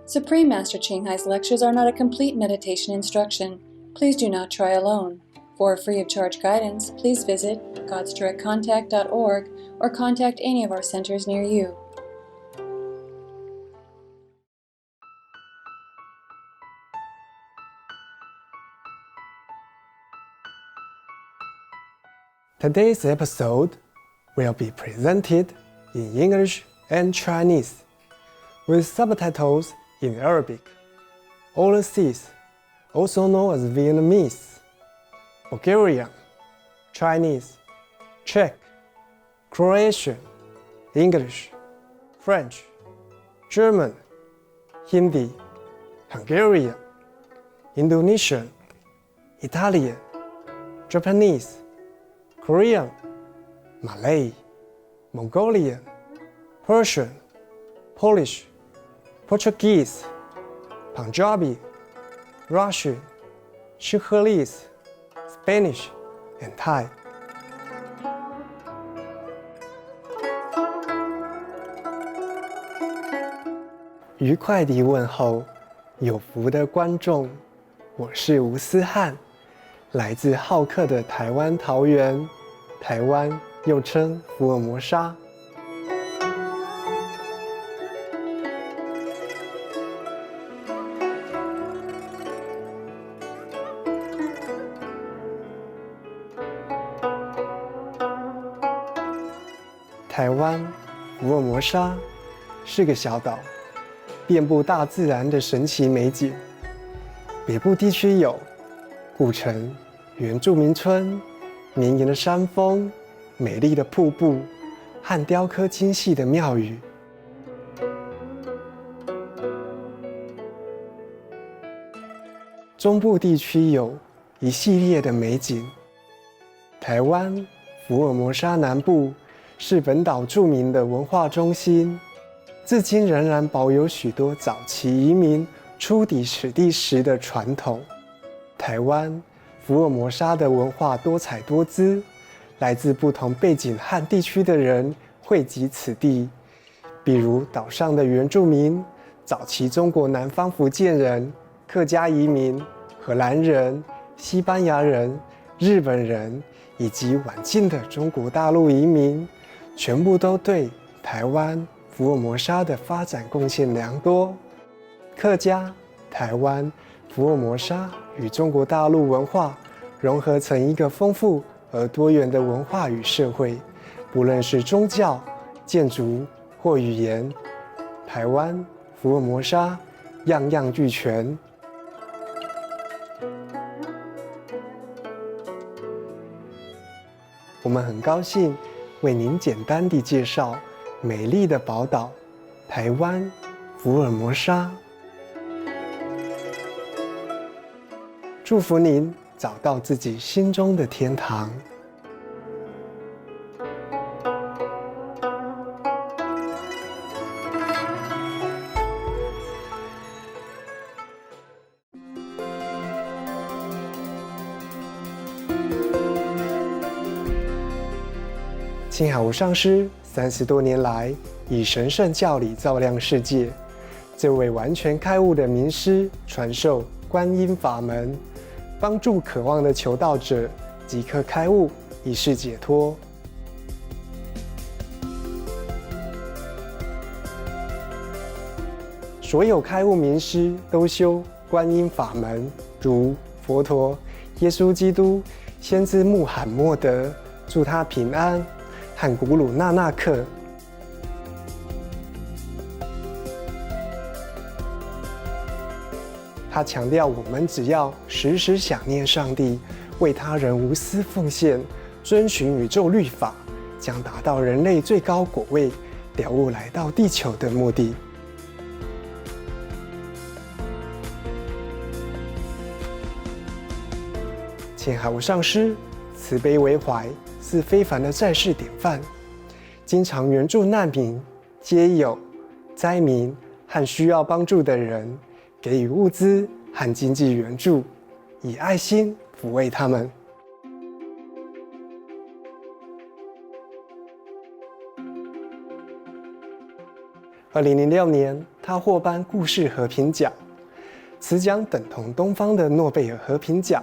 Supreme Master Ching Hai's lectures are not a complete meditation instruction. Please do not try alone. For free of charge guidance, please visit godsdirectcontact.org or contact any of our centers near you. Today's episode will be presented in English and Chinese, with subtitles in Arabic, overseas, also known as Vietnamese, Bulgarian, Chinese, Czech, Croatian, English, French, German, Hindi, Hungarian, Indonesian, Italian, Japanese, Korean, Malay, Mongolian, Persian, Polish, Portuguese, Punjabi, Russian, Chinese, Spanish, and Thai. 愉快地问候有福的观众，我是吴思翰，来自好客的台湾桃园，台湾又称福尔摩沙。台湾福尔摩沙是个小岛，遍布大自然的神奇美景。北部地区有古城、原住民村、绵延的山峰、美丽的瀑布和雕刻精细的庙宇。中部地区有一系列的美景。台湾福尔摩沙南部是本岛著名的文化中心，至今仍然保有许多早期移民初抵此地时的传统。台湾福尔摩沙的文化多彩多姿，来自不同背景和地区的人汇集此地，比如岛上的原住民、早期中国南方福建人、客家移民、荷兰人、西班牙人、日本人，以及晚近的中国大陆移民，全部都对台湾福尔摩沙的发展贡献良多。客家、台湾、福尔摩沙与中国大陆文化融合成一个丰富而多元的文化与社会，不论是宗教、建筑或语言，台湾福尔摩沙样样俱全。我们很高兴为您简单地介绍美丽的宝岛台湾福尔摩沙。祝福您找到自己心中的天堂。青海无上师30多年来以神圣教理照亮世界，这位完全开悟的名师传授观音法门，帮助渴望的求道者即刻开悟，以示解脱。所有开悟名师都修观音法门，如佛陀、耶稣基督、先知穆罕默德，祝他平安，和古鲁那纳克。他强调，我们只要时时想念上帝，为他人无私奉献，遵循宇宙律法，将达到人类最高果位，了悟来到地球的目的。青海无上师慈悲为怀，是非凡的在世典范，经常援助难民、街友、灾民和需要帮助的人，给予物资和经济援助，以爱心抚慰他们。2006年，他获颁故事和平奖，此奖等同东方的诺贝尔和平奖。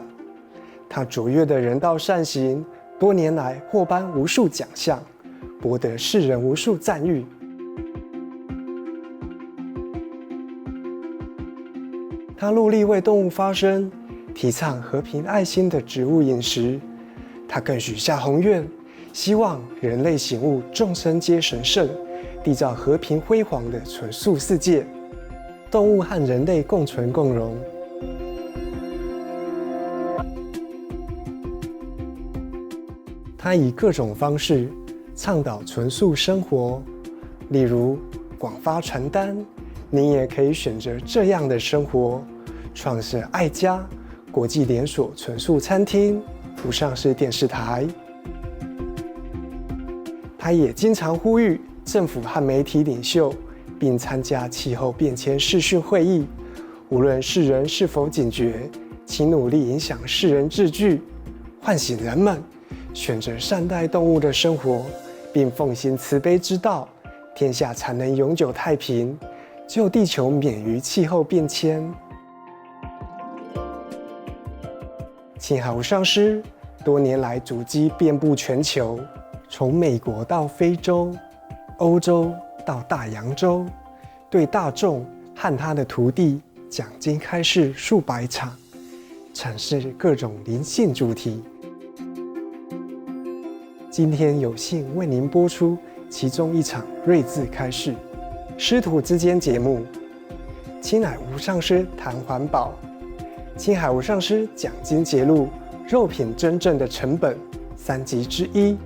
他卓越的人道善行，多年来获颁无数奖项，博得世人无数赞誉。他努力为动物发声，提倡和平爱心的植物饮食。他更许下宏愿，希望人类醒悟众生皆神圣，缔造和平辉煌的纯素世界，动物和人类共存共荣。他以各种方式倡导纯素生活，例如广发传单，您也可以选择这样的生活。创设爱家国际连锁纯素餐厅，不上市电视台。他也经常呼吁政府和媒体领袖，并参加气候变迁视讯会议。无论世人是否警觉，请努力影响世人治具，唤醒人们选择善待动物的生活，并奉行慈悲之道，天下才能永久太平，救地球免于气候变迁。青海无上师多年来足迹遍布全球，从美国到非洲、欧洲到大洋洲，对大众和他的徒弟讲经开示数百场，阐释各种灵性主题。今天有幸为您播出其中一场睿智开示，师徒之间节目，青海无上师谈环保。青海无上师讲经节录肉品真正的成本3集之一。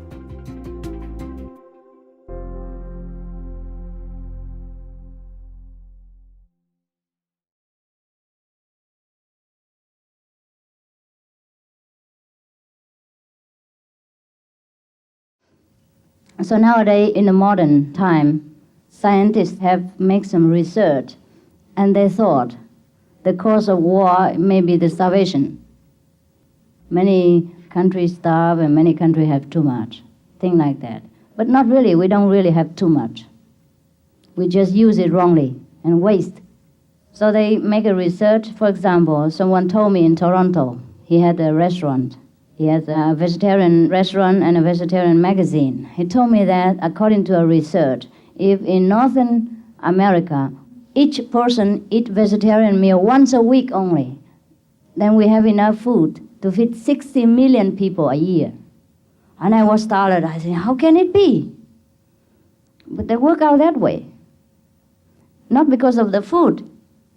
So nowadays, in the modern time, scientists have made some research, and they thought the cause of war may be the starvation. Many countries starve and many countries have too much, things like that. But not really, we don't really have too much. We just use it wrongly and waste. So they make a research. For example, someone told me in Toronto, he had a restaurant. He has a vegetarian restaurant and a vegetarian magazine. He told me that according to a research, if in Northern America, each person eat vegetarian meal once a week only, then we have enough food to feed 60 million people a year. And I was startled. I said, how can it be? But they work out that way. Not because of the food.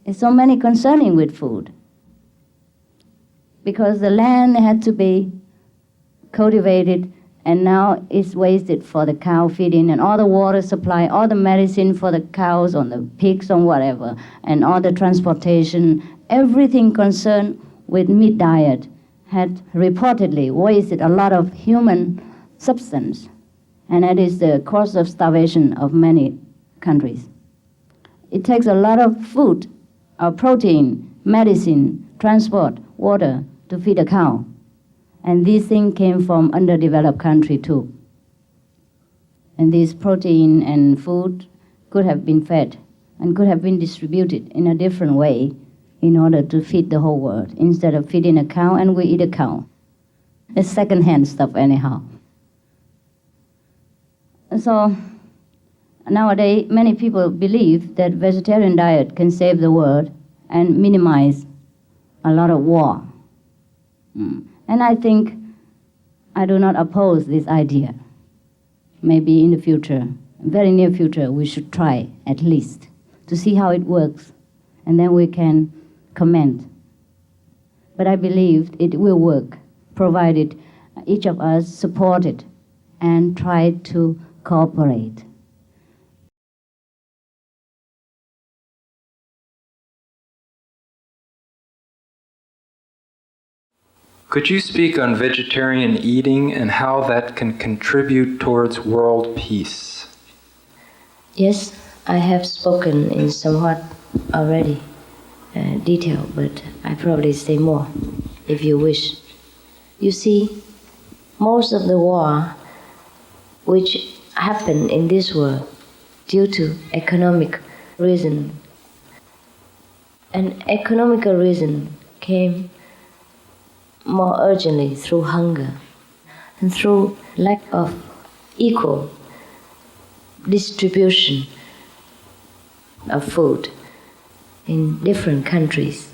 There's so many concerning with food. Because the land had to be cultivated, and now it's wasted for the cow feeding, and all the water supply, all the medicine for the cows or the pigs or whatever, and all the transportation, everything concerned with meat diet had reportedly wasted a lot of human substance, and that is the cause of starvation of many countries. It takes a lot of food, protein, medicine, transport, water to feed a cow. And this thing came from underdeveloped country too. And this protein and food could have been fed and could have been distributed in a different way in order to feed the whole world, instead of feeding a cow and we eat a cow. It's second-hand stuff anyhow. And so nowadays, many people believe that vegetarian diet can save the world and minimize a lot of war. And I think I do not oppose this idea. Maybe in the future, very near future, we should try at least to see how it works, and then we can comment. But I believe it will work, provided each of us support it and try to cooperate. Could you speak on vegetarian eating and how that can contribute towards world peace? Yes, I have spoken in somewhat already detail, but I probably say more if you wish. You see, most of the war which happen in this world due to economic reason An economical reason came more urgently through hunger and through lack of equal distribution of food in different countries.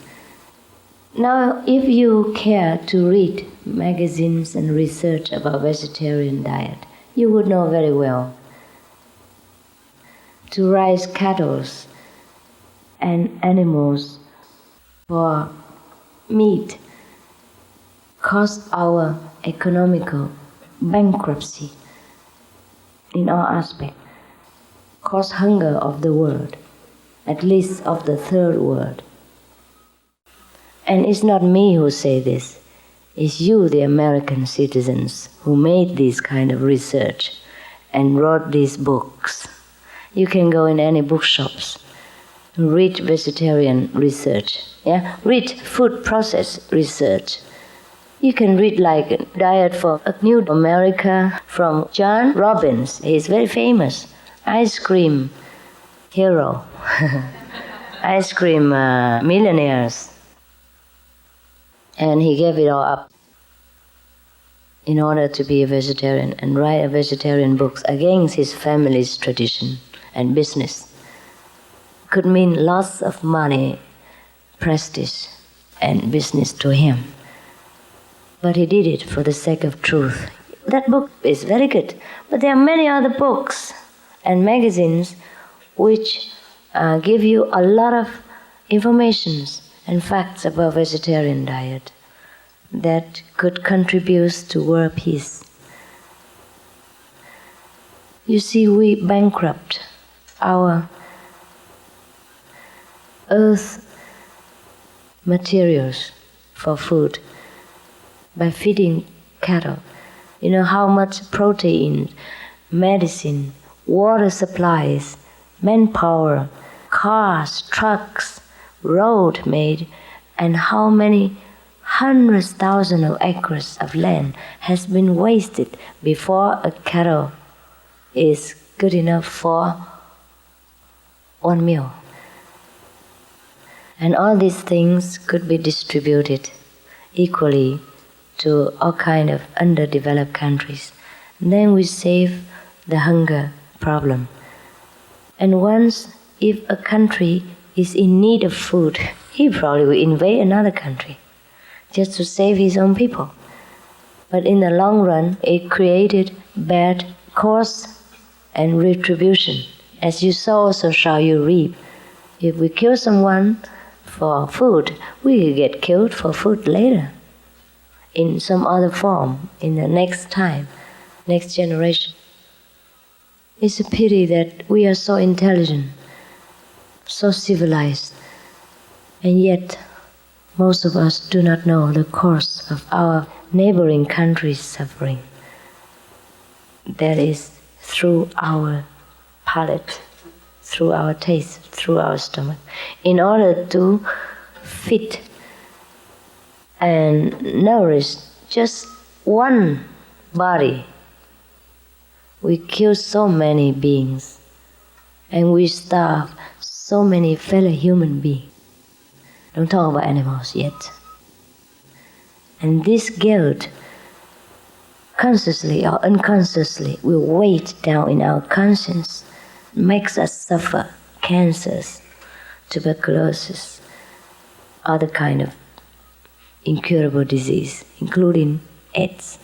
Now, if you care to read magazines and research about vegetarian diet, you would know very well to raise cattle and animals for meat caused our economical bankruptcy in all aspects, caused hunger of the world, at least of the third world. And it's not me who say this, it's you, the American citizens, who made this kind of research and wrote these books. You can go in any bookshops, read vegetarian research, read food process research. You can read like Diet for a New America from John Robbins. He's very famous, ice cream hero, ice cream millionaires. And he gave it all up in order to be a vegetarian and write a vegetarian books against his family's tradition and business. Could mean lots of money, prestige, and business to him. But he did it for the sake of truth. That book is very good, but there are many other books and magazines which give you a lot of information and facts about vegetarian diet that could contribute to world peace. You see, we bankrupt our earth materials for food by feeding cattle. You know how much protein, medicine, water supplies, manpower, cars, trucks, road made, and how many hundreds thousands of acres of land has been wasted before a cattle is good enough for one meal. And all these things could be distributed equally to all kind of underdeveloped countries. And then we save the hunger problem. And once, if a country is in need of food, he probably will invade another country just to save his own people. But in the long run, it created bad cause and retribution. As you sow, so shall you reap. If we kill someone for food, we will get killed for food later, in some other form, in the next time, next generation. It's a pity that we are so intelligent, so civilized, and yet most of us do not know the cause of our neighboring countries' suffering. That is through our palate, through our taste, through our stomach. In order to feed and nourish just one body, we kill so many beings and we starve so many fellow human beings. Don't talk about animals yet. And this guilt, consciously or unconsciously, will weigh down in our conscience, makes us suffer cancers, tuberculosis, other kind of incurable disease, including AIDS.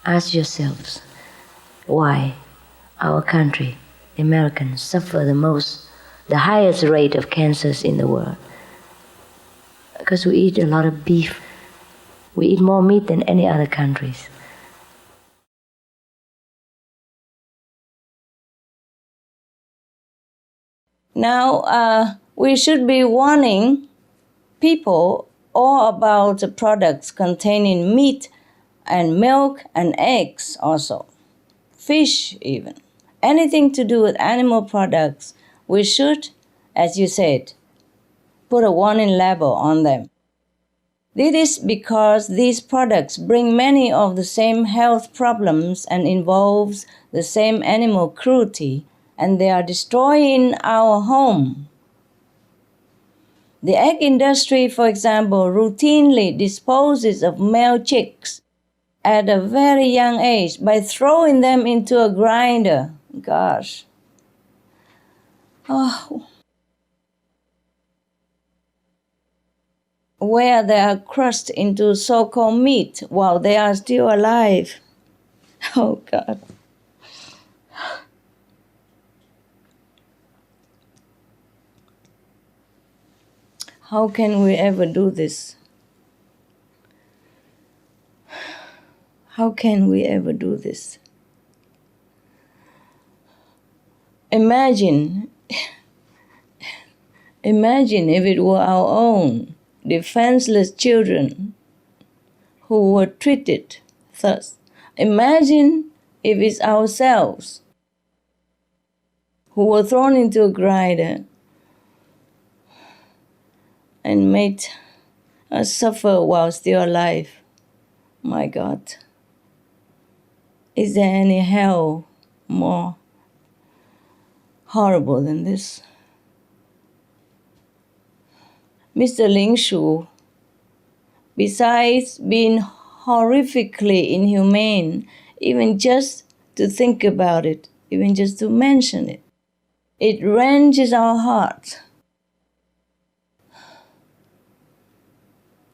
Ask yourselves why our country, the Americans, suffer the highest rate of cancers in the world. Because we eat a lot of beef. We eat more meat than any other countries. Now, we should be warning people all about the products containing meat and milk and eggs also, fish even. Anything to do with animal products, we should, as you said, put a warning label on them. This is because these products bring many of the same health problems and involves the same animal cruelty, and they are destroying our home. The egg industry, for example, routinely disposes of male chicks at a very young age by throwing them into a grinder. Gosh. Oh. Where they are crushed into so-called meat while they are still alive. Oh, God. How can we ever do this? How can we ever do this? Imagine if it were our own defenseless children who were treated thus. Imagine if it's ourselves who were thrown into a grinder and made us suffer while still alive. My God. Is there any hell more horrible than this? Mr. Ling Shu, besides being horrifically inhumane, even just to think about it, even just to mention it, it wrenches our heart.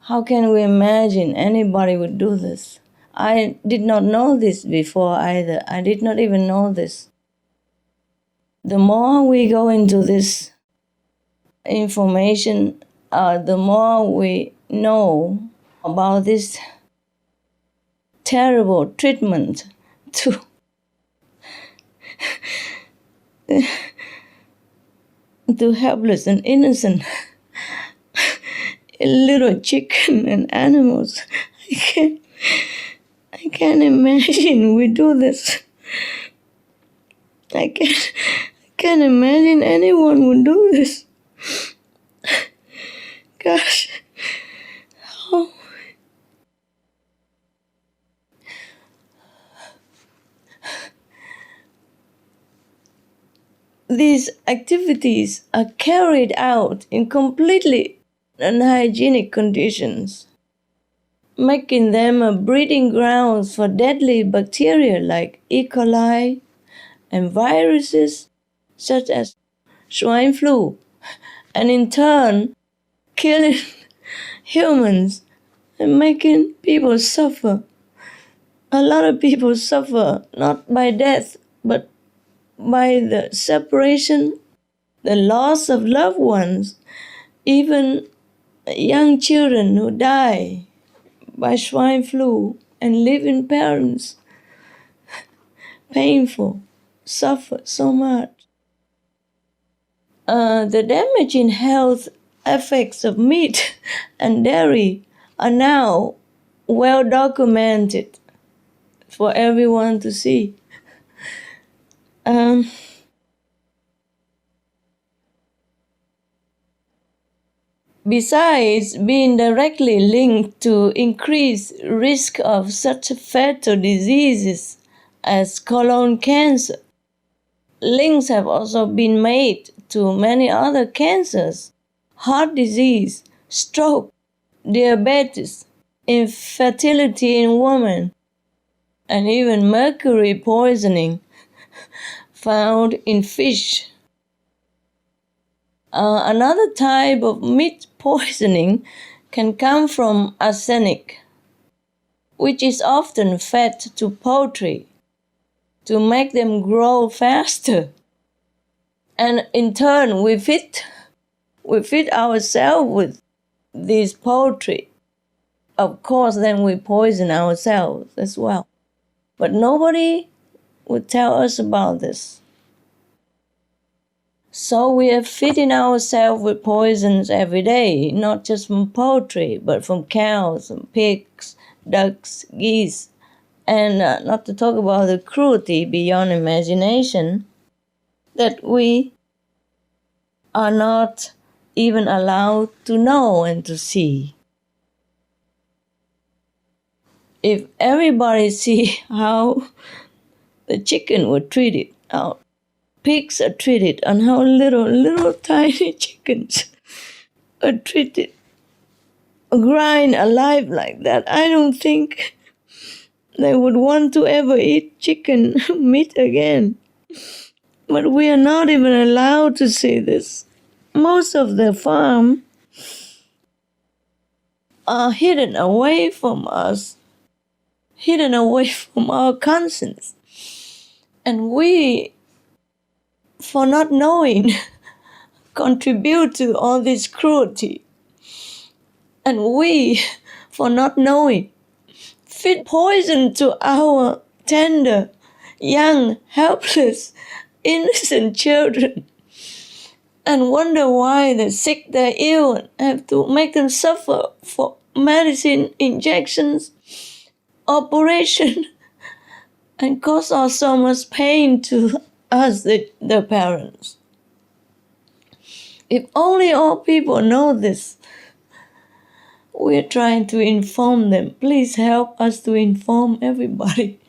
How can we imagine anybody would do this? I did not know this before either. I did not even know this. The more we go into this information, the more we know about this terrible treatment to helpless and innocent little chicken and animals. I can't imagine we do this. I can't imagine anyone would do this. Gosh. Oh. These activities are carried out in completely unhygienic conditions, making them a breeding grounds for deadly bacteria like E. coli and viruses such as swine flu, and in turn killing humans and making people suffer. A lot of people suffer not by death, but by the separation, the loss of loved ones, even young children who die by swine flu and living parents. Painful, suffer so much. The damaging health effects of meat and dairy are now well documented for everyone to see. Besides being directly linked to increased risk of such fatal diseases as colon cancer, links have also been made to many other cancers, heart disease, stroke, diabetes, infertility in women, and even mercury poisoning found in fish. Another type of meat poisoning can come from arsenic, which is often fed to poultry to make them grow faster. And in turn, we feed ourselves with these poultry. Of course, then we poison ourselves as well. But nobody would tell us about this. So we are feeding ourselves with poisons every day, not just from poultry, but from cows and pigs, ducks, geese, and not to talk about the cruelty beyond imagination that we are not even allowed to know and to see. If everybody see how the chicken were treated, how pigs are treated, and how little tiny chickens treated, grind alive like that, I don't think they would want to ever eat chicken meat again. But we are not even allowed to see this. Most of the farm are hidden away from us, hidden away from our conscience. And we, for not knowing, contribute to all this cruelty. And we, for not knowing, feed poison to our tender, young, helpless, innocent children, and wonder why they're sick, they're ill, and have to make them suffer for medicine, injections, operation, and cause us so much pain to us, the parents. If only all people know this. We're trying to inform them. Please help us to inform everybody.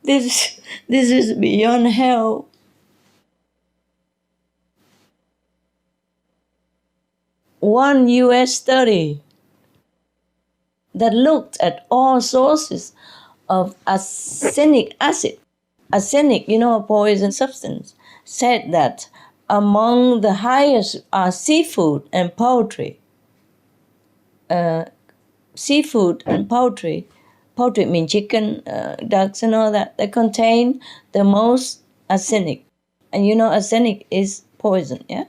This is beyond hell. One US study that looked at all sources of arsenic acid, arsenic, a poison substance, said that among the highest are seafood and poultry. Seafood and poultry means chicken, ducks and all that, they contain the most arsenic. And arsenic is poison, yeah?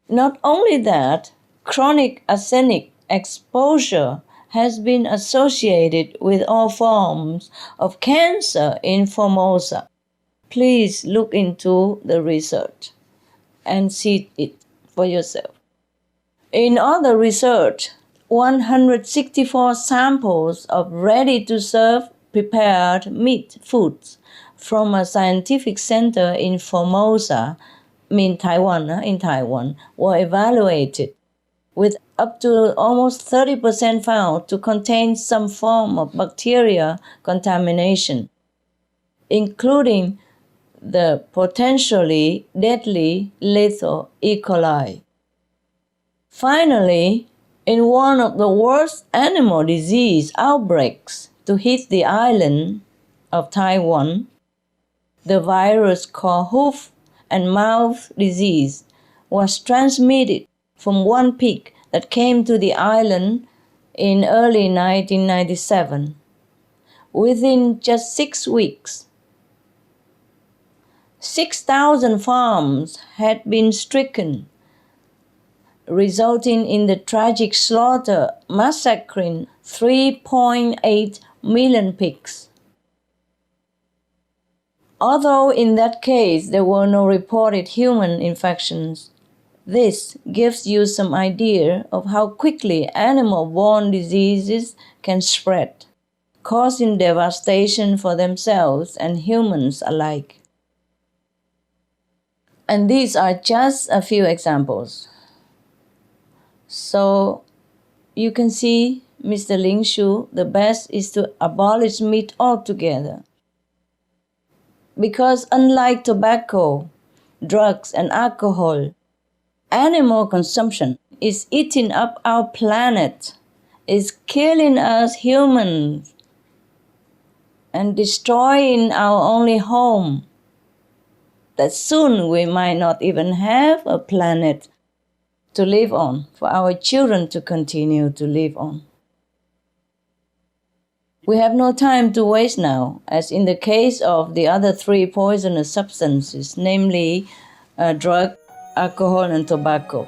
Not only that, chronic arsenic exposure has been associated with all forms of cancer in Formosa. Please look into the research and see it for yourself. In other research, 164 samples of ready-to-serve prepared meat foods from a scientific center in Formosa, in Taiwan, were evaluated, with up to almost 30% found to contain some form of bacteria contamination, including the potentially deadly lethal E. coli. Finally, in one of the worst animal disease outbreaks to hit the island of Taiwan, the virus called hoof and mouth disease was transmitted from one pig that came to the island in early 1997. Within just 6 weeks, 6,000 farms had been stricken, resulting in the tragic slaughter, massacring 3.8 million pigs. Although in that case there were no reported human infections, this gives you some idea of how quickly animal-borne diseases can spread, causing devastation for themselves and humans alike. And these are just a few examples. So you can see, Mr. Ling Shu, the best is to abolish meat altogether. Because unlike tobacco, drugs, and alcohol, animal consumption is eating up our planet, is killing us humans, and destroying our only home, that soon we might not even have a planet to live on, for our children to continue to live on. We have no time to waste now, as in the case of the other 3 poisonous substances, namely drug, alcohol, and tobacco.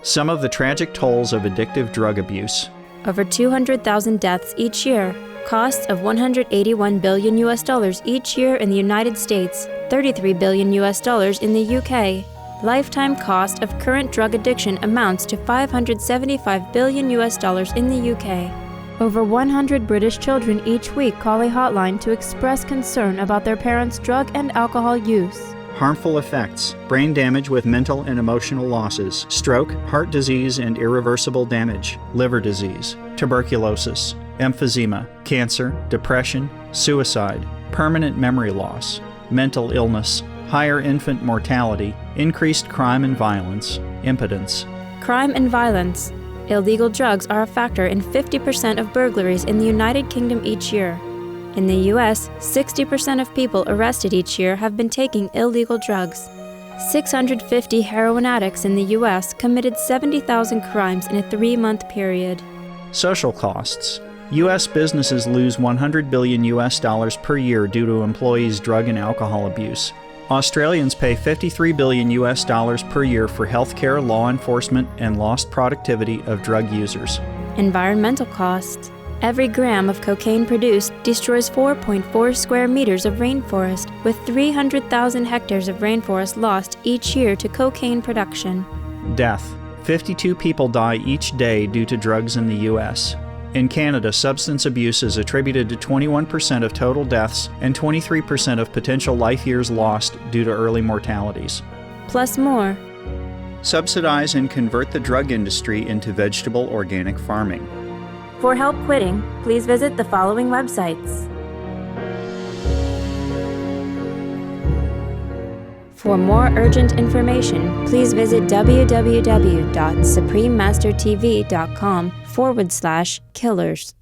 Some of the tragic tolls of addictive drug abuse. Over 200,000 deaths each year, costs of $181 billion each year in the United States, $33 billion in the UK. Lifetime cost of current drug addiction amounts to $575 billion in the UK. Over 100 British children each week call a hotline to express concern about their parents' drug and alcohol use. Harmful effects: brain damage with mental and emotional losses, stroke, heart disease and irreversible damage, liver disease, tuberculosis, emphysema, cancer, depression, suicide, permanent memory loss, mental illness, higher infant mortality, increased crime and violence, impotence. Crime and violence. Illegal drugs are a factor in 50% of burglaries in the United Kingdom each year. In the U.S., 60% of people arrested each year have been taking illegal drugs. 650 heroin addicts in the U.S. committed 70,000 crimes in a 3-month period. Social costs. U.S. businesses lose $100 billion per year due to employees' drug and alcohol abuse. Australians pay $53 billion per year for healthcare, law enforcement, and lost productivity of drug users. Environmental costs. Every gram of cocaine produced destroys 4.4 square meters of rainforest, with 300,000 hectares of rainforest lost each year to cocaine production. Death. 52 people die each day due to drugs in the U.S. In Canada, substance abuse is attributed to 21% of total deaths and 23% of potential life years lost due to early mortalities. Plus more. Subsidize and convert the drug industry into vegetable organic farming. For help quitting, please visit the following websites. For more urgent information, please visit www.suprememastertv.com/killers.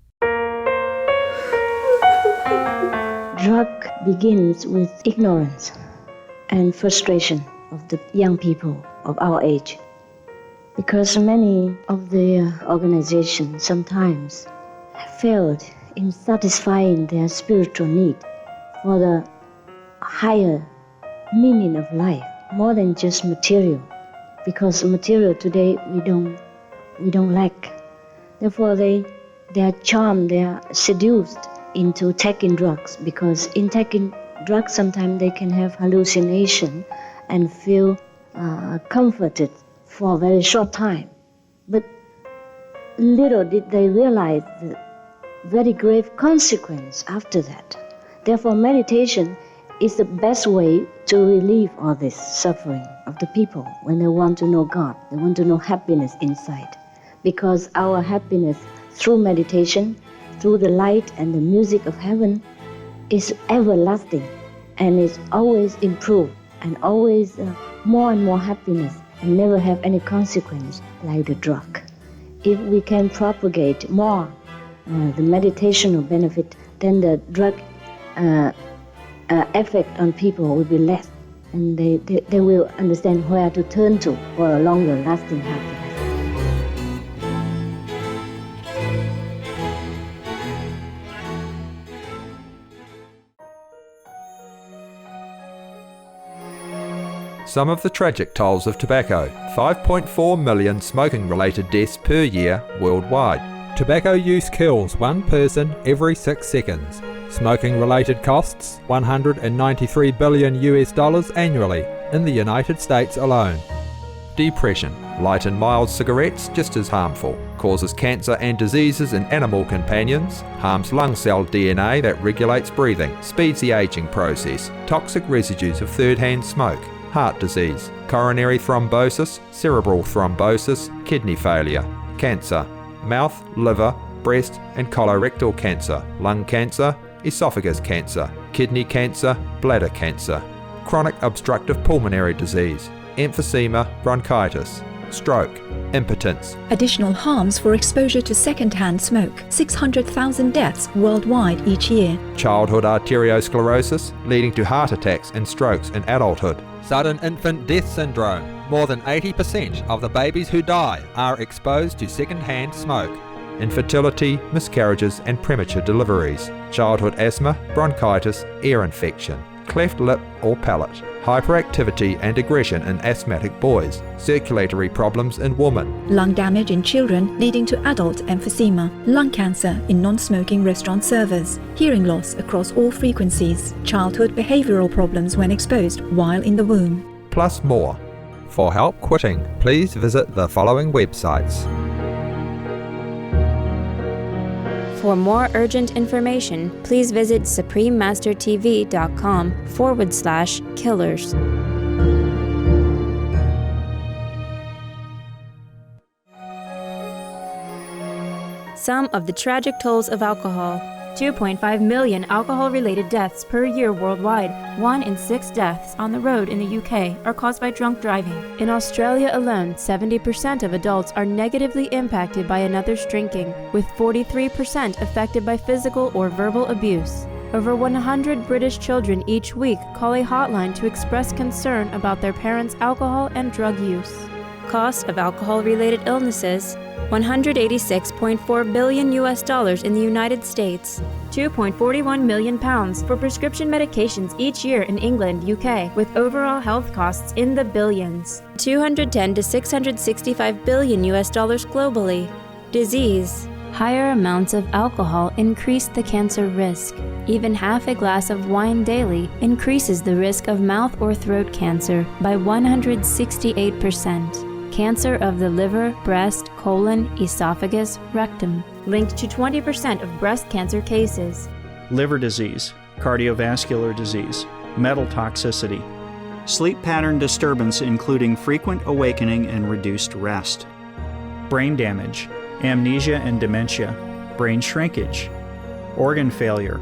Drug begins with ignorance and frustration of the young people of our age. Because many of the organizations sometimes have failed in satisfying their spiritual need for the higher meaning of life, more than just material. Because material today we don't lack. Therefore they are charmed, they are seduced into taking drugs, because in taking drugs sometimes they can have hallucination and feel comforted for a very short time. But little did they realize the very grave consequence after that. Therefore, meditation is the best way to relieve all this suffering of the people when they want to know God, they want to know happiness inside. Because our happiness through meditation, through the light and the music of heaven, is everlasting and is always improved and always more and more happiness, and never have any consequence like the drug. If we can propagate more the meditational benefit, then the drug effect on people will be less, and they will understand where to turn to for a longer lasting happiness. Some of the tragic tolls of tobacco: 5.4 million smoking-related deaths per year worldwide. Tobacco use kills one person every 6 seconds. Smoking-related costs $193 billion annually in the United States alone. Depression: light and mild cigarettes just as harmful. Causes cancer and diseases in animal companions. Harms lung cell DNA that regulates breathing. Speeds the aging process. Toxic residues of third-hand smoke. Heart disease, coronary thrombosis, cerebral thrombosis, kidney failure, cancer, mouth, liver, breast and colorectal cancer, lung cancer, esophagus cancer, kidney cancer, bladder cancer, chronic obstructive pulmonary disease, emphysema, bronchitis, stroke, impotence. Additional harms for exposure to second-hand smoke: 600,000 deaths worldwide each year. Childhood arteriosclerosis, leading to heart attacks and strokes in adulthood. Sudden infant death syndrome. More than 80% of the babies who die are exposed to second-hand smoke. Infertility, miscarriages and premature deliveries. Childhood asthma, bronchitis, ear infection. Cleft lip or palate. Hyperactivity and aggression in asthmatic boys. Circulatory problems in women. Lung damage in children leading to adult emphysema. Lung cancer in non-smoking restaurant servers. Hearing loss across all frequencies. Childhood behavioral problems when exposed while in the womb. Plus more. For help quitting, please visit the following websites. For more urgent information, please visit suprememastertv.com/killers. Some of the tragic tolls of alcohol. 2.5 million alcohol-related deaths per year worldwide. 1 in 6 deaths on the road in the UK are caused by drunk driving. In Australia alone, 70% of adults are negatively impacted by another's drinking, with 43% affected by physical or verbal abuse. Over 100 British children each week call a hotline to express concern about their parents' alcohol and drug use. Cost of alcohol-related illnesses: $186.4 billion in the United States, £2.41 million for prescription medications each year in England, UK, with overall health costs in the billions, $210 to $665 billion globally. Disease: higher amounts of alcohol increase the cancer risk. Even half a glass of wine daily increases the risk of mouth or throat cancer by 168%. Cancer of the liver, breast, colon, esophagus, rectum, linked to 20% of breast cancer cases. Liver disease, cardiovascular disease, metal toxicity, sleep pattern disturbance including frequent awakening and reduced rest, brain damage, amnesia and dementia, brain shrinkage, organ failure,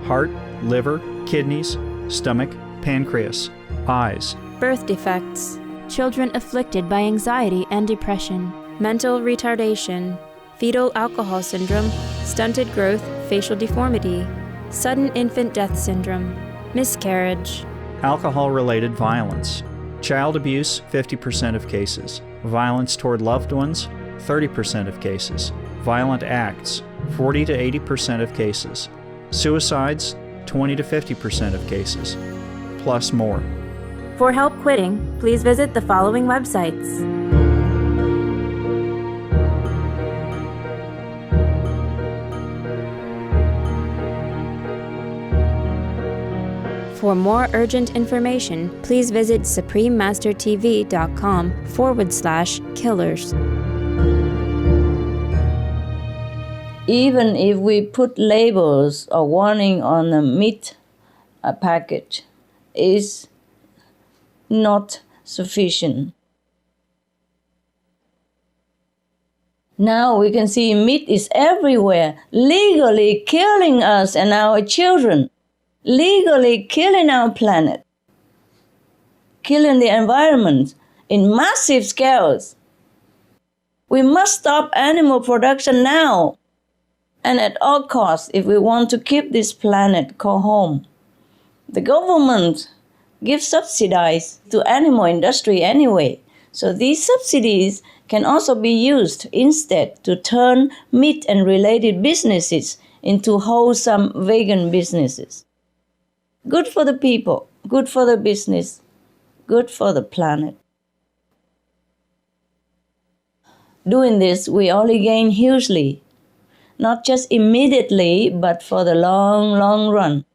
heart, liver, kidneys, stomach, pancreas, eyes, birth defects, children afflicted by anxiety and depression, mental retardation, fetal alcohol syndrome, stunted growth, facial deformity, sudden infant death syndrome, miscarriage, alcohol-related violence, child abuse 50% of cases, violence toward loved ones 30% of cases, violent acts 40 to 80% of cases, suicides 20 to 50% of cases, plus more. For help quitting, please visit the following websites. For more urgent information, please visit suprememastertv.com/killers. Even if we put labels or warning on the meat package, is not sufficient. Now we can see meat is everywhere, legally killing us and our children, legally killing our planet, killing the environment in massive scales. We must stop animal production now and at all costs if we want to keep this planet called home. The government gives subsidies to animal industry anyway, so these subsidies can also be used instead to turn meat and related businesses into wholesome vegan businesses. Good for the people, good for the business, good for the planet. Doing this, we only gain hugely, not just immediately, but for the long, long run.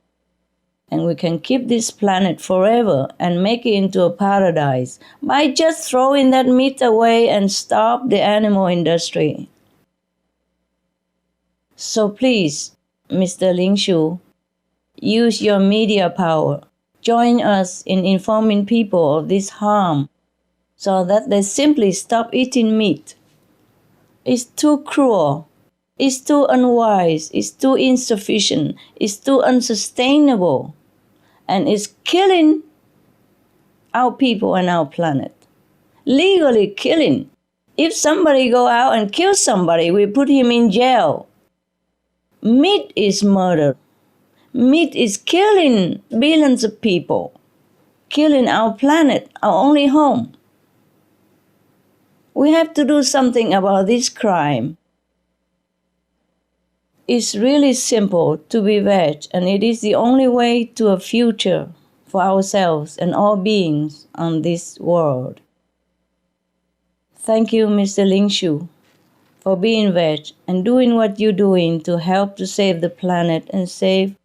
And we can keep this planet forever and make it into a paradise by just throwing that meat away and stop the animal industry. So please, Mr. Ling Shu, use your media power. Join us in informing people of this harm so that they simply stop eating meat. It's too cruel. It's too unwise. It's too insufficient. It's too unsustainable. And it's killing our people and our planet. Legally killing. If somebody go out and kill somebody, we put him in jail. Meat is murder. Meat is killing billions of people. Killing our planet, our only home. We have to do something about this crime. It's really simple to be veg, and it is the only way to a future for ourselves and all beings on this world. Thank you, Mr. Ling Shu, for being veg and doing what you're doing to help to save the planet and save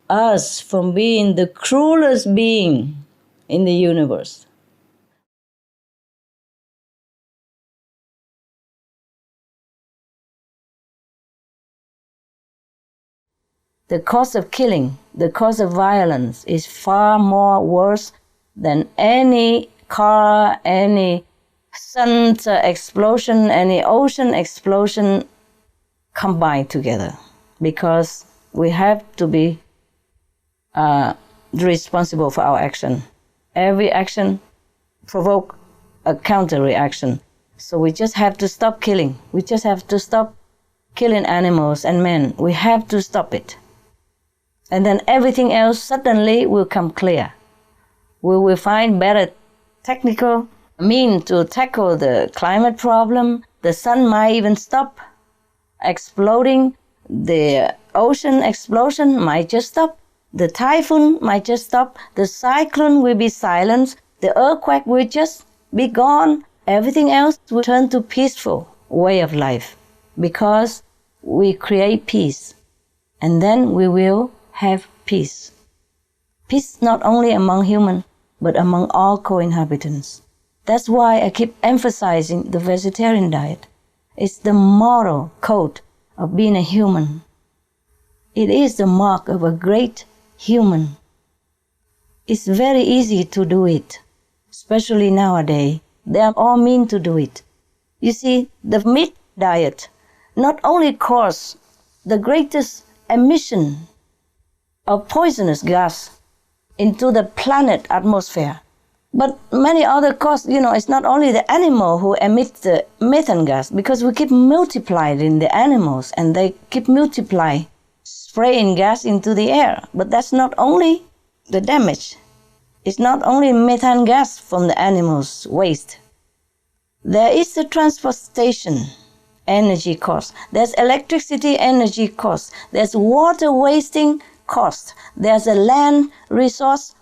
us from being the cruelest being in the universe. The cause of killing, the cause of violence is far more worse than any car, any sun explosion, any ocean explosion combined together. Because we have to be responsible for our action. Every action provokes a counter-reaction. So we just have to stop killing. We just have to stop killing animals and men. We have to stop it. And then everything else suddenly will come clear. We will find better technical means to tackle the climate problem. The sun might even stop exploding. The ocean explosion might just stop. The typhoon might just stop. The cyclone will be silenced. The earthquake will just be gone. Everything else will turn to peaceful way of life because we create peace. And then we will have peace. Peace not only among humans, but among all co-inhabitants. That's why I keep emphasizing the vegetarian diet. It's the moral code of being a human. It is the mark of a great human. It's very easy to do it, especially nowadays. They are all mean to do it. You see, the meat diet not only causes the greatest emission of poisonous gas into the planet atmosphere, but many other causes. It's not only the animal who emits the methane gas, because we keep multiplying the animals and they keep multiplying, spraying gas into the air. But that's not only the damage. It's not only methane gas from the animals' waste. There is the transportation energy cost. There's electricity energy cost. There's water wasting cost. There's a land resource,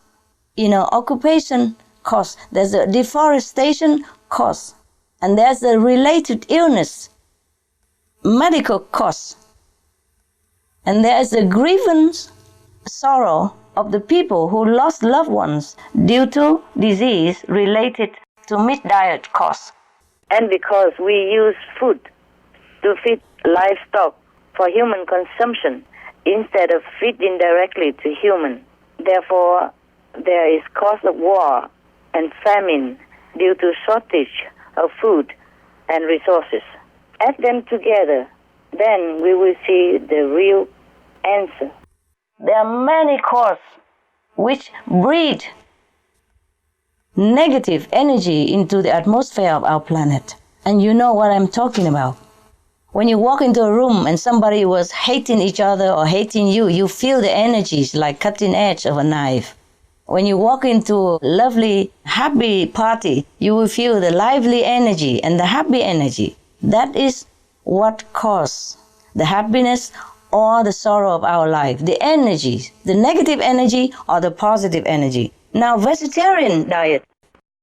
occupation cost. There's a deforestation cost. And there's a related illness, medical cost. And there's a grievance, sorrow of the people who lost loved ones due to disease related to meat diet costs. And because we use food to feed livestock for human consumption instead of feeding directly to human. Therefore, there is cause of war and famine due to shortage of food and resources. Add them together, then we will see the real answer. There are many causes which breed negative energy into the atmosphere of our planet. And you know what I'm talking about. When you walk into a room and somebody was hating each other or hating you, you feel the energies like cutting edge of a knife. When you walk into a lovely, happy party, you will feel the lively energy and the happy energy. That is what causes the happiness or the sorrow of our life. The energy, the negative energy or the positive energy. Now, vegetarian diet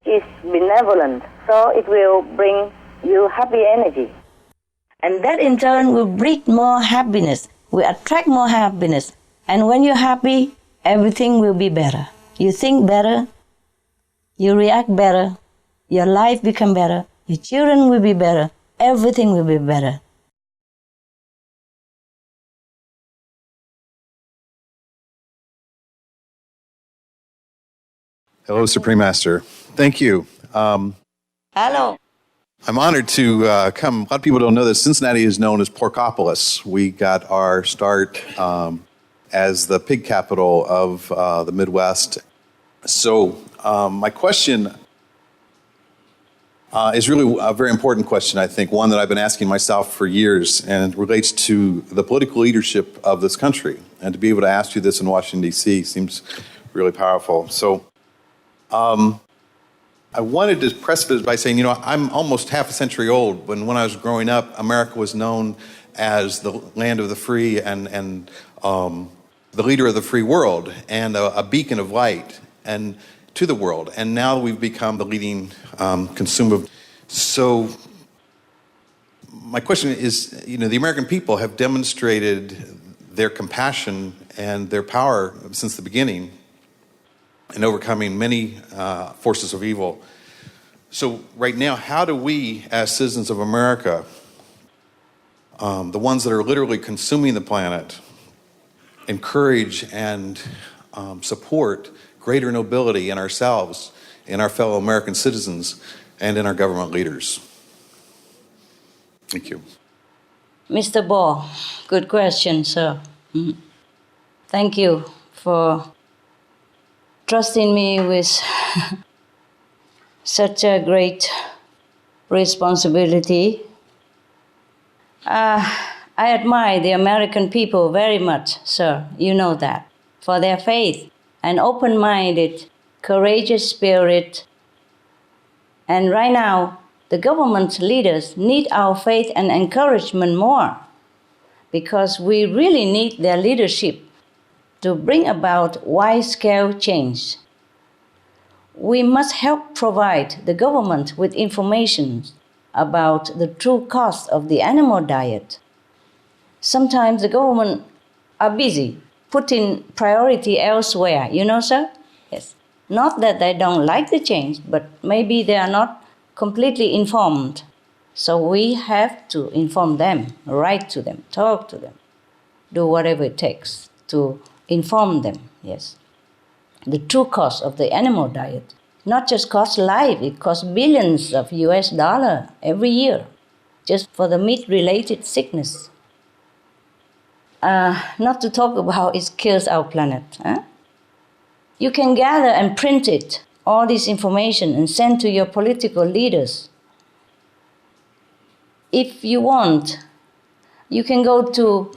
is benevolent, so it will bring you happy energy. And that in turn will breed more happiness, will attract more happiness. And when you're happy, everything will be better. You think better, you react better, your life become better, your children will be better, everything will be better. Hello, Supreme Master. Thank you. Hello. I'm honored to come. A lot of people don't know that Cincinnati is known as Porkopolis. We got our start as the pig capital of the Midwest. So my question is really a very important question, I think, one that I've been asking myself for years, and it relates to the political leadership of this country. And to be able to ask you this in Washington, D.C. seems really powerful. So I wanted to preface this by saying, I'm almost half a century old. When I was growing up, America was known as the land of the free and the leader of the free world and a beacon of light and to the world. And now we've become the leading consumer. So my question is, the American people have demonstrated their compassion and their power since the beginning in overcoming many forces of evil. So right now, how do we, as citizens of America, the ones that are literally consuming the planet, encourage and support greater nobility in ourselves, in our fellow American citizens, and in our government leaders? Thank you. Mr. Ball, good question, sir. Thank you for trusting me with such a great responsibility. I admire the American people very much, sir, you know that, for their faith and open-minded, courageous spirit. And right now, the government leaders need our faith and encouragement more, because we really need their leadership to bring about wide-scale change. We must help provide the government with information about the true cost of the animal diet. Sometimes the government are busy putting priority elsewhere, you know, sir? Yes. Not that they don't like the change, but maybe they are not completely informed. So we have to inform them, write to them, talk to them, do whatever it takes to inform them, yes. The true cost of the animal diet. Not just cost life, it costs billions of US dollars every year just for the meat-related sickness. Not to talk about it kills our planet. Huh? You can gather and print it, all this information, and send to your political leaders. If you want, you can go to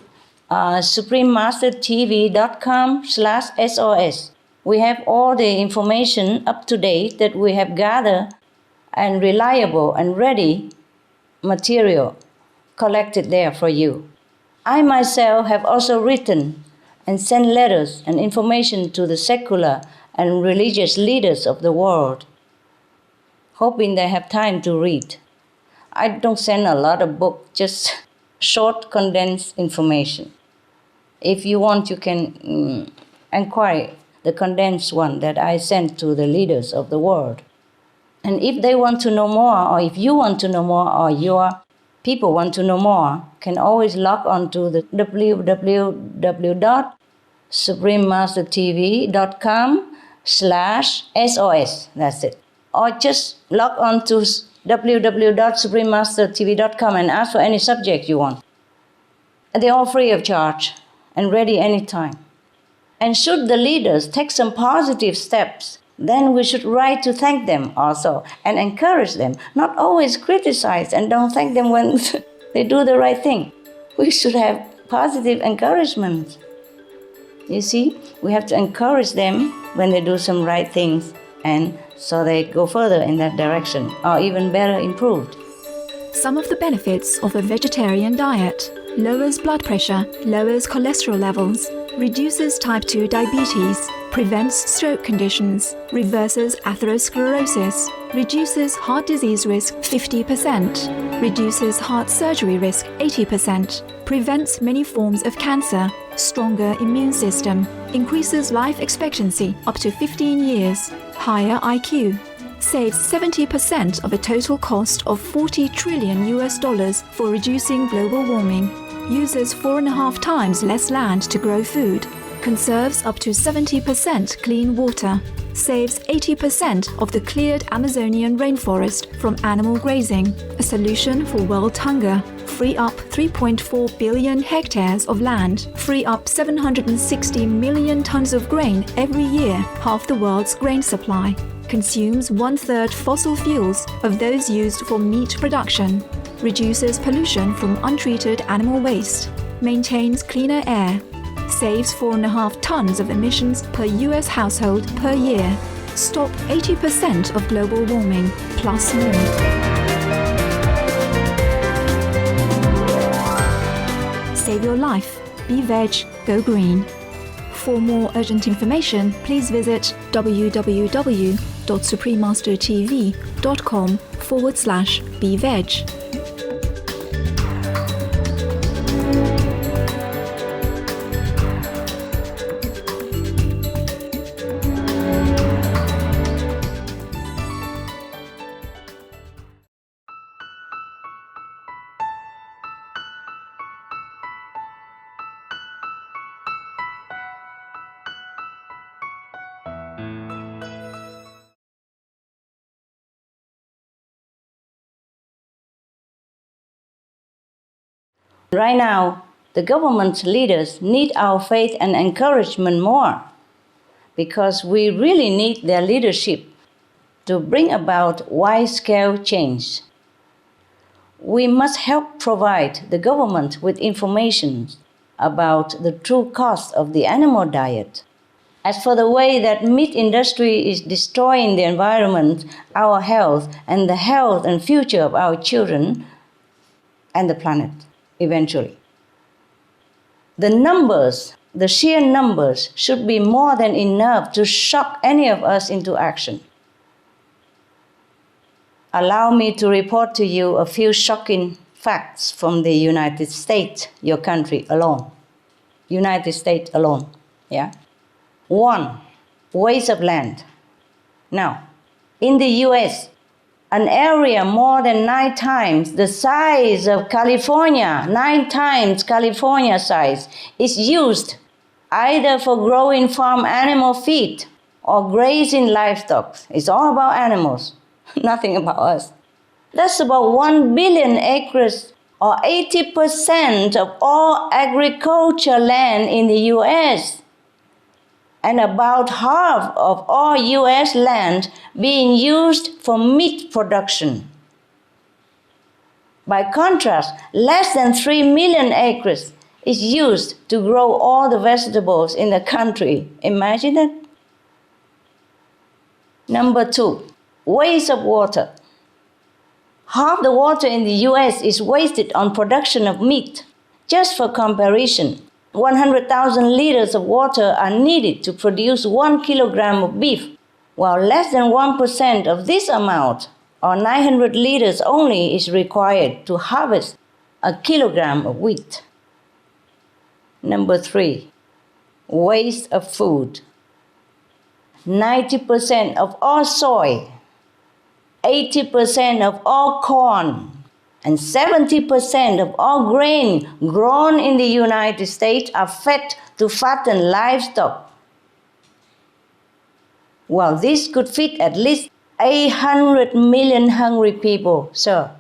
suprememastertv.com/SOS. We have all the information up to date that we have gathered and reliable and ready material collected there for you. I myself have also written and sent letters and information to the secular and religious leaders of the world, hoping they have time to read. I don't send a lot of books, just short, condensed information. If you want, you can inquire the condensed one that I sent to the leaders of the world. And if they want to know more, or if you want to know more, or your people want to know more, can always log on to the www.suprememastertv.com/SOS. That's it. Or just log on to www.suprememastertv.com and ask for any subject you want. They're all free of charge and ready anytime. And should the leaders take some positive steps, then we should write to thank them also and encourage them, not always criticize and don't thank them when they do the right thing. We should have positive encouragement. You see, we have to encourage them when they do some right things, and so they go further in that direction, or even better improved. Some of the benefits of a vegetarian diet: lowers blood pressure, lowers cholesterol levels, reduces type 2 diabetes, prevents stroke conditions, reverses atherosclerosis, reduces heart disease risk 50%, reduces heart surgery risk 80%, prevents many forms of cancer, stronger immune system, increases life expectancy up to 15 years, higher IQ, saves 70% of a total cost of $40 trillion for reducing global warming, uses 4.5 times less land to grow food, conserves up to 70% clean water, saves 80% of the cleared Amazonian rainforest from animal grazing, a solution for world hunger, free up 3.4 billion hectares of land, free up 760 million tons of grain every year, half the world's grain supply, consumes 1/3 fossil fuels of those used for meat production, reduces pollution from untreated animal waste, maintains cleaner air, saves 4.5 tons of emissions per US household per year, stop 80% of global warming, plus more. Save your life. Be veg, go green. For more urgent information, please visit www.suprememastertv.com/beveg. Right now, the government leaders need our faith and encouragement more, because we really need their leadership to bring about wide-scale change. We must help provide the government with information about the true cost of the animal diet. As for the way that meat industry is destroying the environment, our health, and the health and future of our children and the planet, eventually. The numbers, the sheer numbers, should be more than enough to shock any of us into action. Allow me to report to you a few shocking facts from the United States, your country alone. United States alone, yeah? 1, waste of land. Now, in the US, an area more than 9 times the size of California, 9 times California size, is used either for growing farm animal feed or grazing livestock. It's all about animals, nothing about us. That's about 1 billion acres, or 80% of all agriculture land in the US, and about half of all US land being used for meat production. By contrast, less than 3 million acres is used to grow all the vegetables in the country. Imagine that. Number 2, waste of water. Half the water in the US is wasted on production of meat. Just for comparison, 100,000 liters of water are needed to produce 1 kilogram of beef, while less than 1% of this amount, or 900 liters only, is required to harvest a kilogram of wheat. Number 3, waste of food. 90% of all soy, 80% of all corn, and 70% of all grain grown in the United States are fed to fatten livestock. Well, this could feed at least 800 million hungry people, sir.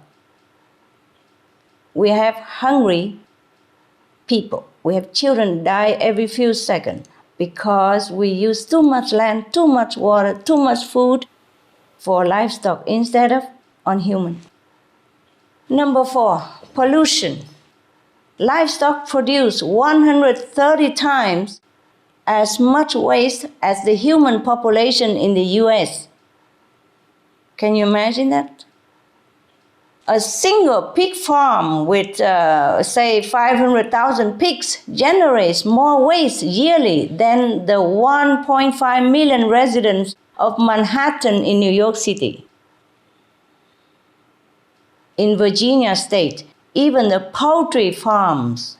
We have hungry people. We have children die every few seconds because we use too much land, too much water, too much food for livestock instead of on human. Number 4, pollution. Livestock produce 130 times as much waste as the human population in the US. Can you imagine that? A single pig farm with, say, 500,000 pigs generates more waste yearly than the 1.5 million residents of Manhattan in New York City. In Virginia state, even the poultry farms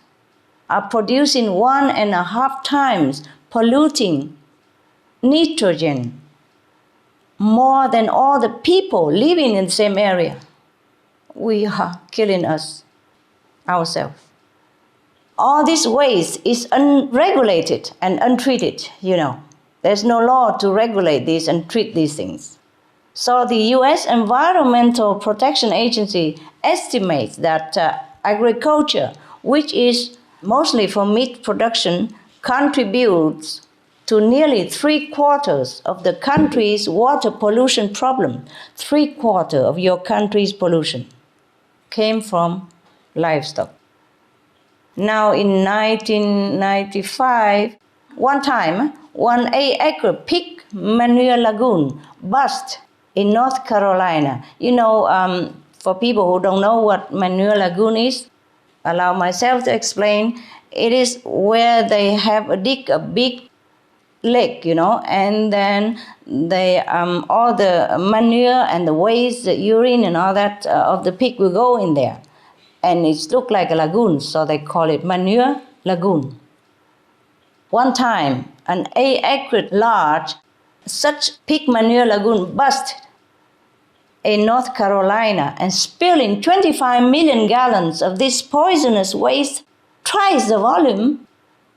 are producing 1.5 times polluting nitrogen more than all the people living in the same area. We are killing us ourselves. All this waste is unregulated and untreated, you know. There's no law to regulate this and treat these things. So the U.S. Environmental Protection Agency estimates that agriculture, which is mostly for meat production, contributes to nearly 3/4 of the country's water pollution problem. 3/4 of your country's pollution came from livestock. Now in 1995, one time, one 8-acre pig manure lagoon burst in North Carolina. You know, for people who don't know what manure lagoon is, allow myself to explain. It is where they have dig a big lake, you know, and then they all the manure and the waste, the urine and all that of the pig will go in there, and it looks like a lagoon, so they call it manure lagoon. One time, an 8-acre large such pig manure lagoon burst in North Carolina and spilling 25 million gallons of this poisonous waste, twice the volume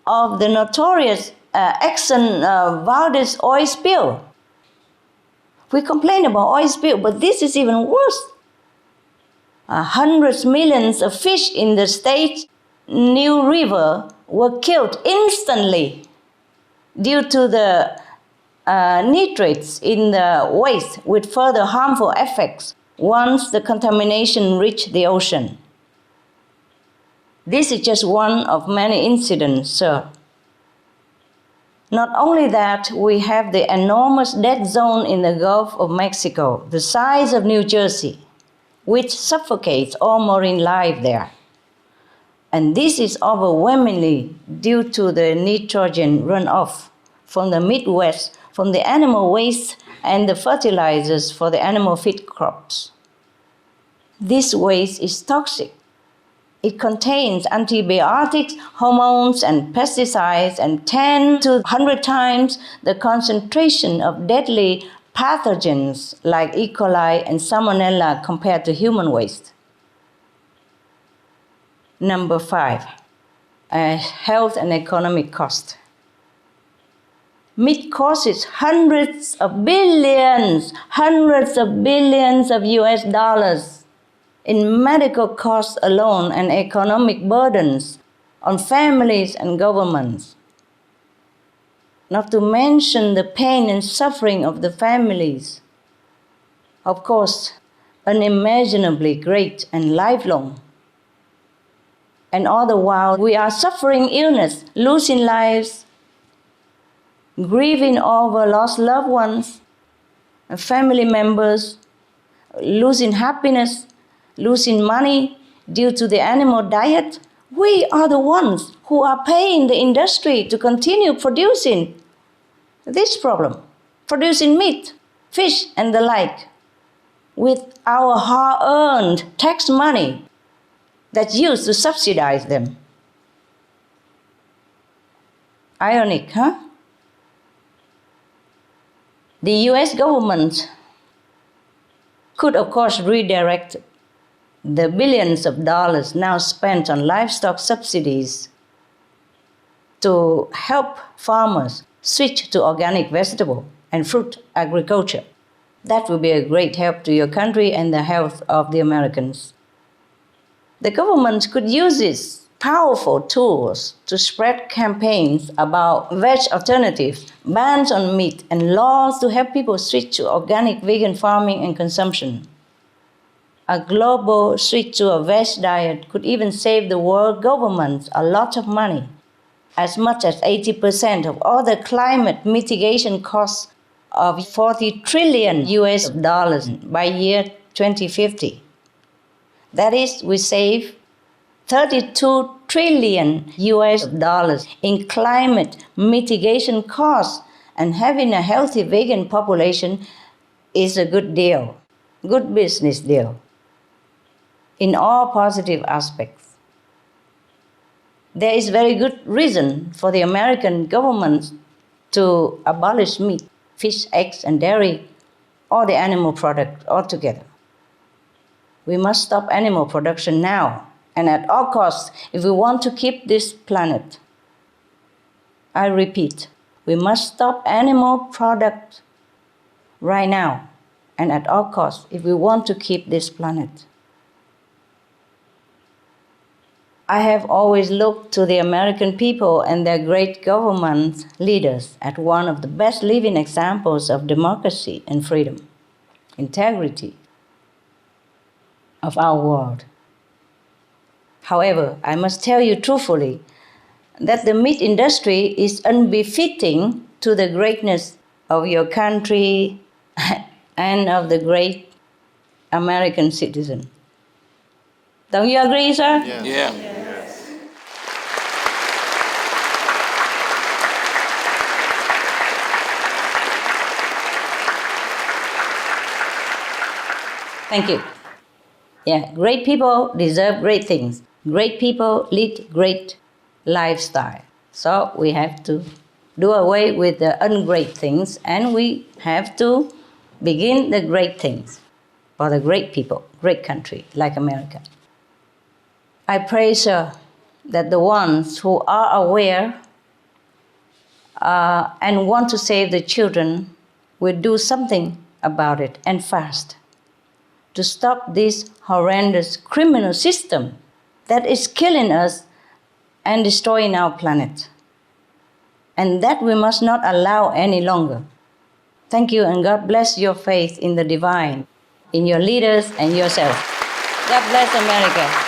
of the notorious Exxon Valdez oil spill. We complain about oil spill, but this is even worse. Hundreds of millions of fish in the state New River were killed instantly due to the nitrates in the waste with further harmful effects once the contamination reached the ocean. This is just one of many incidents, sir. Not only that, we have the enormous dead zone in the Gulf of Mexico, the size of New Jersey, which suffocates all marine life there. And this is overwhelmingly due to the nitrogen runoff from the Midwest, from the animal waste and the fertilizers for the animal feed crops. This waste is toxic. It contains antibiotics, hormones, and pesticides, and 10 to 100 times the concentration of deadly pathogens like E. coli and Salmonella compared to human waste. Number 5, health and economic cost. Meat causes hundreds of billions of US dollars in medical costs alone and economic burdens on families and governments. Not to mention the pain and suffering of the families. Of course, unimaginably great and lifelong. And all the while, we are suffering illness, losing lives, grieving over lost loved ones, and family members, losing happiness, losing money due to the animal diet. We are the ones who are paying the industry to continue producing this problem, producing meat, fish, and the like, with our hard-earned tax money that's used to subsidize them. Ironic, huh? The US government could, of course, redirect the billions of dollars now spent on livestock subsidies to help farmers switch to organic vegetable and fruit agriculture. That would be a great help to your country and the health of the Americans. The government could use these powerful tools to spread campaigns about veg alternatives, bans on meat, and laws to help people switch to organic vegan farming and consumption. A global switch to a veg diet could even save the world governments a lot of money, as much as 80% of all the climate mitigation costs of 40 trillion US dollars by year 2050. That is, we save 32 trillion US dollars in climate mitigation costs, and having a healthy vegan population is a good deal, good business deal, in all positive aspects. There is very good reason for the American government to abolish meat, fish, eggs, and dairy, or the animal product altogether. We must stop animal production now, and at all costs, if we want to keep this planet. I repeat, we must stop animal product right now, and at all costs, if we want to keep this planet. I have always looked to the American people and their great government leaders as one of the best living examples of democracy and freedom, integrity of our world. However, I must tell you truthfully that the meat industry is unbefitting to the greatness of your country and of the great American citizen. Don't you agree, sir? Yes. Yeah. Thank you. Yeah, great people deserve great things. Great people lead great lifestyle. So we have to do away with the ungreat things, and we have to begin the great things for the great people, great country like America. I pray, sir, that the ones who are aware and want to save the children will do something about it, and fast, to stop this horrendous criminal system that is killing us and destroying our planet. And that we must not allow any longer. Thank you, and God bless your faith in the divine, in your leaders and yourself. God bless America.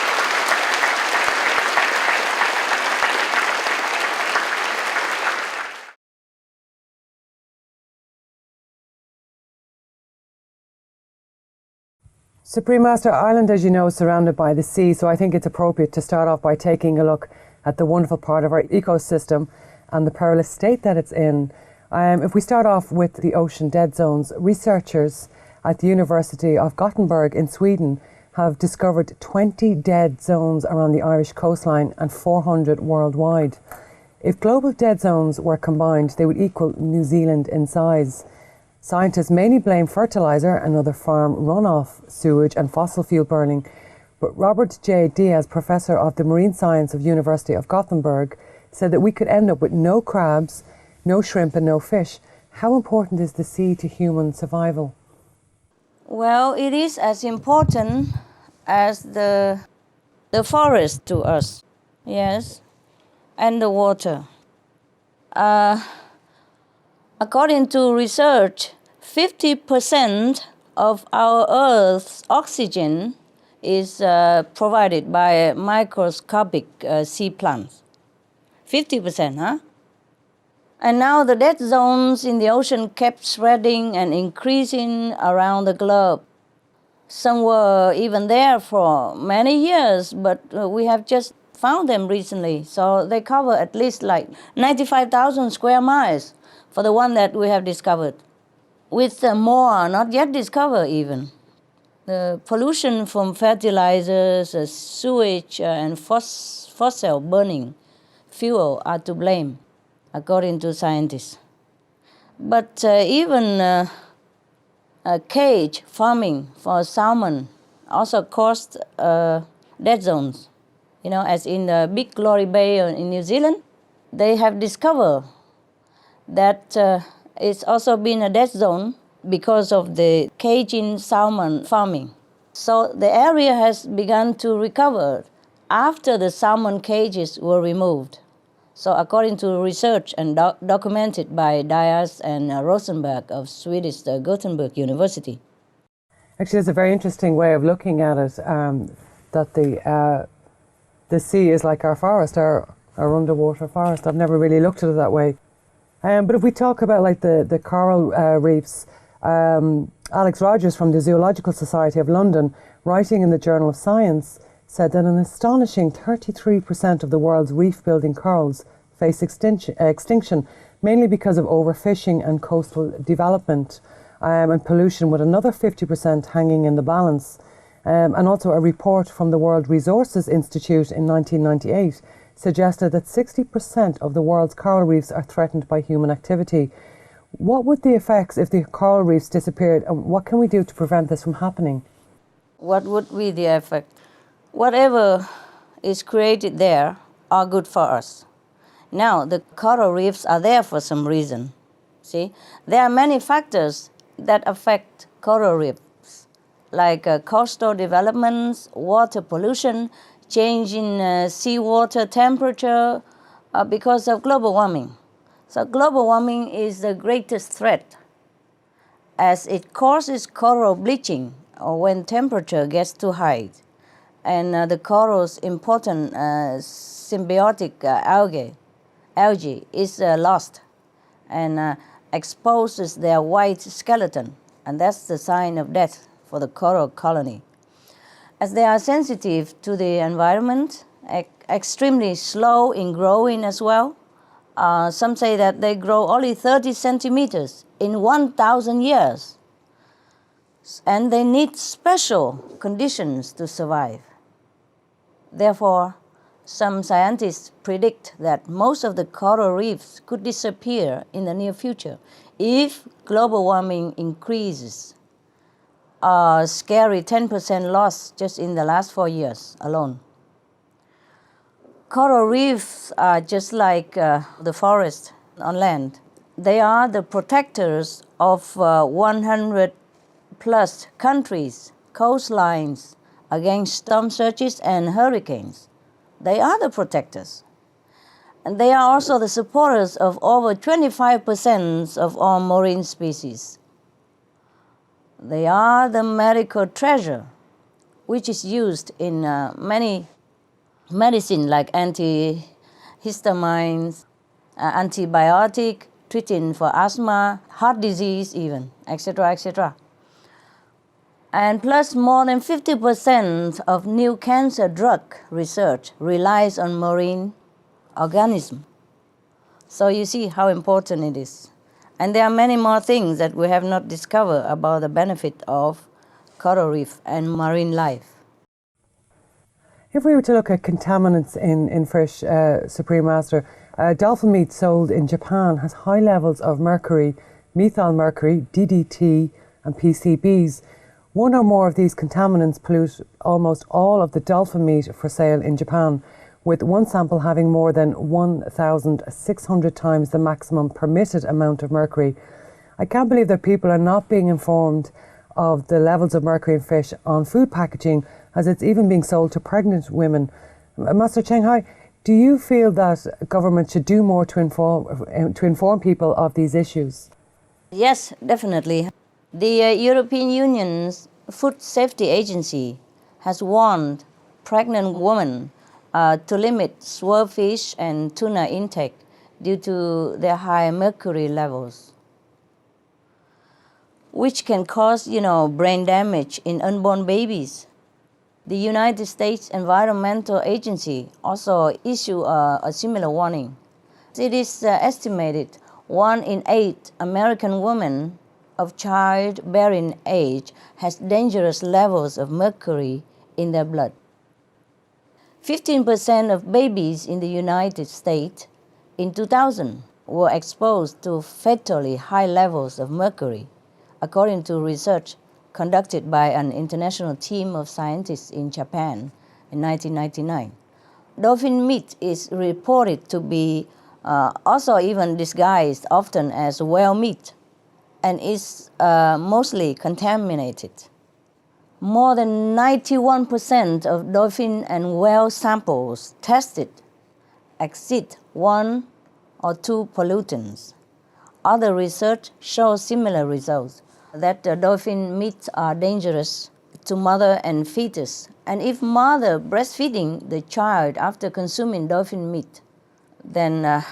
Supreme Master, Ireland, as you know, is surrounded by the sea, so I think it's appropriate to start off by taking a look at the wonderful part of our ecosystem and the perilous state that it's in. If we start off with the ocean dead zones, researchers at the University of Gothenburg in Sweden have discovered 20 dead zones around the Irish coastline and 400 worldwide. If global dead zones were combined, they would equal New Zealand in size. Scientists mainly blame fertilizer and other farm runoff, sewage and fossil fuel burning, but Robert J. Diaz, professor of the marine science of University of Gothenburg, said that we could end up with no crabs, no shrimp and no fish. How important is the sea to human survival? Well, it is as important as the forest to us, yes, and the water. According to research, 50% of our Earth's oxygen is provided by microscopic sea plants. 50%, huh? And now the dead zones in the ocean kept spreading and increasing around the globe. Some were even there for many years, but we have just found them recently. So they cover at least like 95,000 square miles for the one that we have discovered, with more not yet discovered even. The pollution from fertilizers, sewage, and fossil burning fuel are to blame, according to scientists. But even cage farming for salmon also caused dead zones. You know, as in the Big Glory Bay in New Zealand, they have discovered that it's also been a dead zone because of the caging salmon farming. So the area has begun to recover after the salmon cages were removed. So according to research and documented by Diaz and Rosenberg of Swedish Gothenburg University. Actually, it's a very interesting way of looking at it, that the sea is like our forest, our underwater forest. I've never really looked at it that way. But if we talk about like the coral reefs, Alex Rogers from the Zoological Society of London, writing in the Journal of Science, said that an astonishing 33% of the world's reef-building corals face extinction, mainly because of overfishing and coastal development, and pollution, with another 50% hanging in the balance. And also a report from the World Resources Institute in 1998 suggested that 60% of the world's coral reefs are threatened by human activity. What would the effects if the coral reefs disappeared, and what can we do to prevent this from happening? What would be the effect? Whatever is created there are good for us. Now, the coral reefs are there for some reason. See, there are many factors that affect coral reefs, like coastal developments, water pollution, change in seawater temperature because of global warming. So global warming is the greatest threat, as it causes coral bleaching or when temperature gets too high. And the coral's important symbiotic algae is lost and exposes their white skeleton, and that's the sign of death for the coral colony. As they are sensitive to the environment, extremely slow in growing as well. Some say that they grow only 30 centimeters in 1,000 years. And they need special conditions to survive. Therefore, some scientists predict that most of the coral reefs could disappear in the near future if global warming increases. A scary 10% loss just in the last 4 years alone. Coral reefs are just like the forest on land. They are the protectors of 100 plus countries, coastlines against storm surges and hurricanes. They are the protectors. And they are also the supporters of over 25% of all marine species. They are the medical treasure, which is used in many medicine like antihistamines, antibiotic, treating for asthma, heart disease even, etc., etc. And plus more than 50% of new cancer drug research relies on marine organisms. So you see how important it is. And there are many more things that we have not discovered about the benefit of coral reef and marine life. If we were to look at contaminants in fish, Supreme Master, dolphin meat sold in Japan has high levels of mercury, methyl mercury, DDT, and PCBs. One or more of these contaminants pollute almost all of the dolphin meat for sale in Japan, with one sample having more than 1,600 times the maximum permitted amount of mercury. I can't believe that people are not being informed of the levels of mercury in fish on food packaging, as it's even being sold to pregnant women. Master Ching, do you feel that government should do more to inform people of these issues? Yes, definitely. The European Union's Food Safety Agency has warned pregnant women to limit swordfish and tuna intake due to their high mercury levels, which can cause, brain damage in unborn babies. The United States Environmental Agency also issued a similar warning. It is estimated 1 in 8 American women of childbearing age has dangerous levels of mercury in their blood. 15% of babies in the United States in 2000 were exposed to fatally high levels of mercury, according to research conducted by an international team of scientists in Japan in 1999. Dolphin meat is reported to be also even disguised often as whale meat and is mostly contaminated. More than 91% of dolphin and whale samples tested exceed 1 or 2 pollutants. Other research shows similar results, that dolphin meats are dangerous to mother and fetus. And if mother breastfeeding the child after consuming dolphin meat, then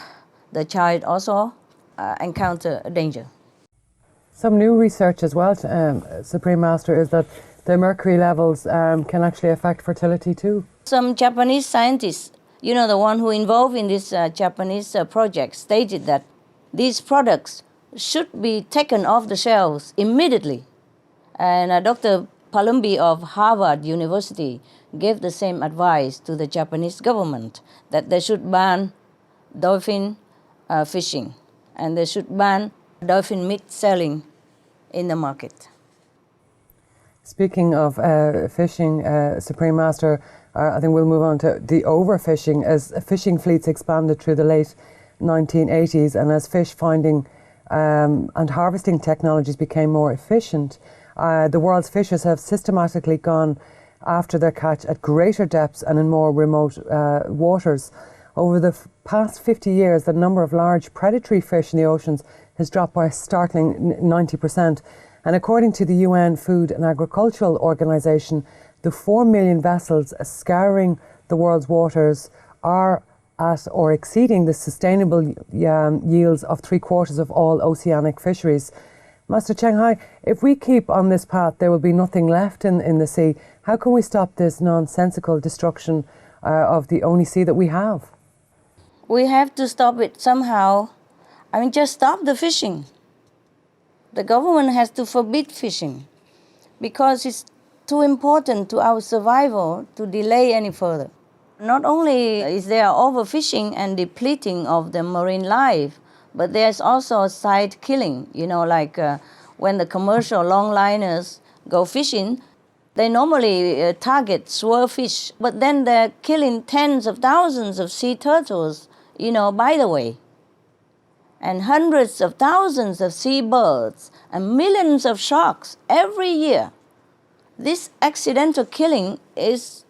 the child also encounter a danger. Some new research as well, Supreme Master, is that the mercury levels can actually affect fertility too. Some Japanese scientists, the one who involved in this Japanese project, stated that these products should be taken off the shelves immediately. And Dr. Palumbi of Harvard University gave the same advice to the Japanese government, that they should ban dolphin fishing and they should ban dolphin meat selling in the market. Speaking of fishing, Supreme Master, I think we'll move on to the overfishing. As fishing fleets expanded through the late 1980s and as fish finding and harvesting technologies became more efficient, the world's fishers have systematically gone after their catch at greater depths and in more remote waters. Over the past 50 years, the number of large predatory fish in the oceans has dropped by a startling 90%. And according to the UN Food and Agricultural Organization, the 4 million vessels scouring the world's waters are at or exceeding the sustainable yields of 3/4 of all oceanic fisheries. Master Ching, if we keep on this path, there will be nothing left in the sea. How can we stop this nonsensical destruction of the only sea that we have? We have to stop it somehow. Just stop the fishing. The government has to forbid fishing because it's too important to our survival to delay any further. Not only is there overfishing and depleting of the marine life, but there's also side killing. When the commercial longliners go fishing, they normally target swordfish, but then they're killing tens of thousands of sea turtles, by the way, and hundreds of thousands of seabirds and millions of sharks every year. This accidental killing is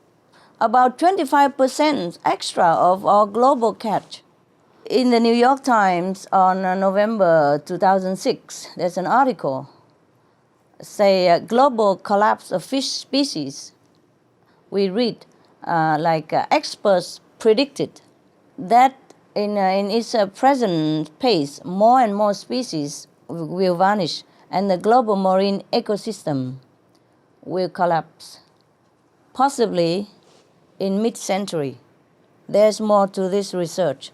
about 25% extra of our global catch. In the New York Times on November 2006, there's an article say global collapse of fish species. We read experts predicted that in its present pace, more and more species will vanish and the global marine ecosystem will collapse, possibly in mid-century. There's more to this research.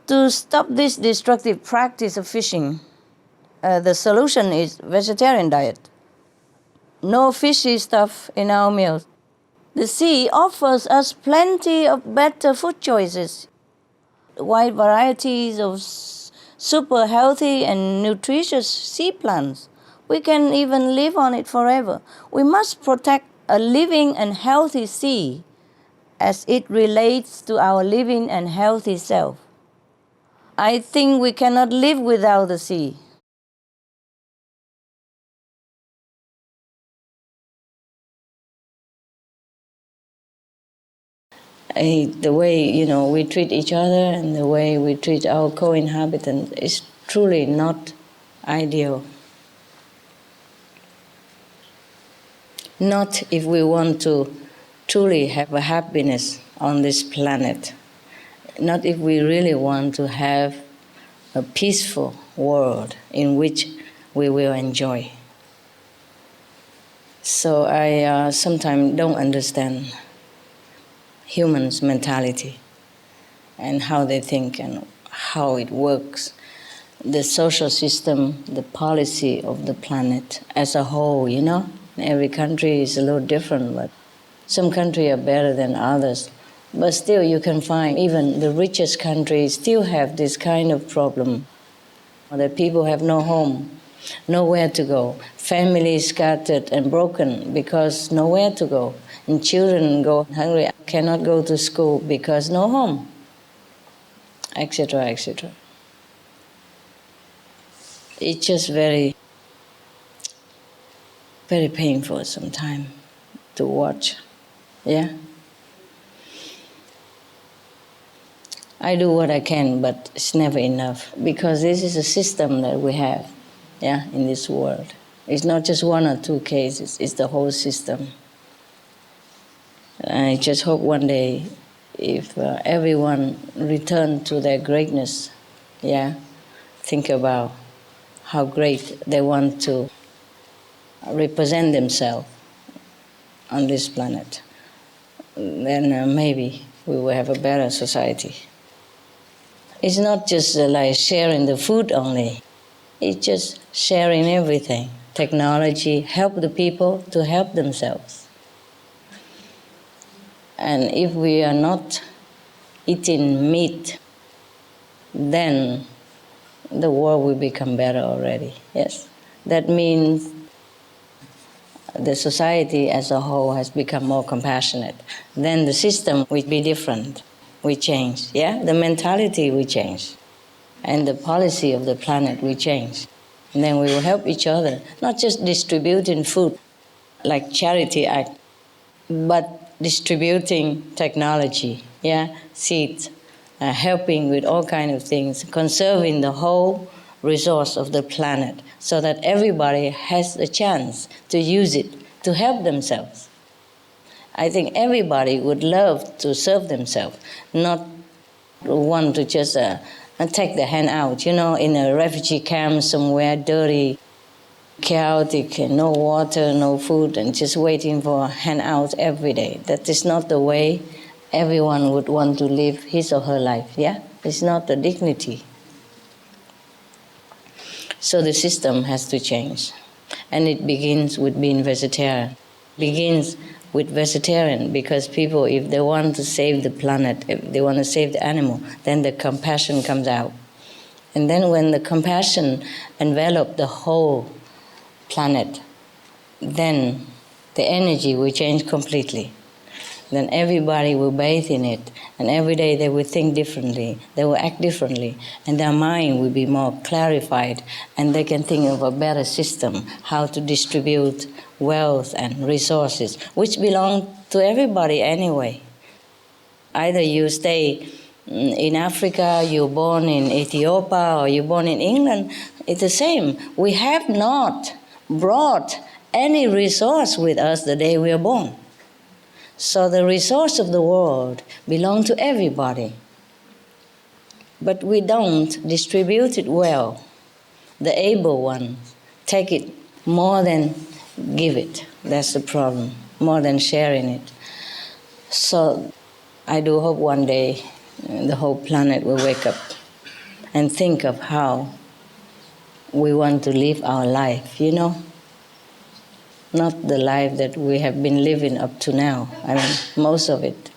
To stop this destructive practice of fishing, the solution is vegetarian diet. No fishy stuff in our meals. The sea offers us plenty of better food choices, wide varieties of super healthy and nutritious sea plants. We can even live on it forever. We must protect a living and healthy sea as it relates to our living and healthy self. I think we cannot live without the sea. The way we treat each other and the way we treat our co-inhabitants is truly not ideal. Not if we want to truly have a happiness on this planet. Not if we really want to have a peaceful world in which we will enjoy. So I sometimes don't understand humans' mentality and how they think and how it works. The social system, the policy of the planet as a whole, Every country is a little different, but some countries are better than others. But still you can find even the richest countries still have this kind of problem. That people have no home, nowhere to go. Families scattered and broken because nowhere to go. And children go hungry, cannot go to school because no home, etc., etc. It's just very, very painful sometimes to watch, yeah? I do what I can, but it's never enough because this is a system that we have, yeah, in this world. It's not just one or two cases, it's the whole system. I just hope one day if everyone return to their greatness, yeah, think about how great they want to represent themselves on this planet, then maybe we will have a better society. It's not just like sharing the food only. It's just sharing everything. Technology, help the people to help themselves. And if we are not eating meat, then the world will become better already, yes. That means the society as a whole has become more compassionate. Then the system will be different. We change, yeah? The mentality will change. And the policy of the planet will change. And then we will help each other, not just distributing food like charity act, but distributing technology, yeah, seeds, helping with all kinds of things, conserving the whole resource of the planet so that everybody has a chance to use it to help themselves. I think everybody would love to serve themselves, not want to just take the hand out, in a refugee camp somewhere, dirty, chaotic, no water, no food, and just waiting for a handout every day. That is not the way everyone would want to live his or her life, yeah? It's not the dignity. So the system has to change. And it begins with being vegetarian. Begins with vegetarian because people, if they want to save the planet, if they want to save the animal, then the compassion comes out. And then when the compassion envelops the whole planet, then the energy will change completely. Then everybody will bathe in it, and every day they will think differently, they will act differently, and their mind will be more clarified, and they can think of a better system, how to distribute wealth and resources, which belong to everybody anyway. Either you stay In Africa, you're born in Ethiopia or you're born in England, it's the same. We have not brought any resource with us the day we are born. So the resource of the world belongs to everybody. But we don't distribute it well. The able ones take it more than give it. That's the problem, more than sharing it. So I do hope one day the whole planet will wake up and think of how we want to live our life, you know? Not the life that we have been living up to now. I mean, most of it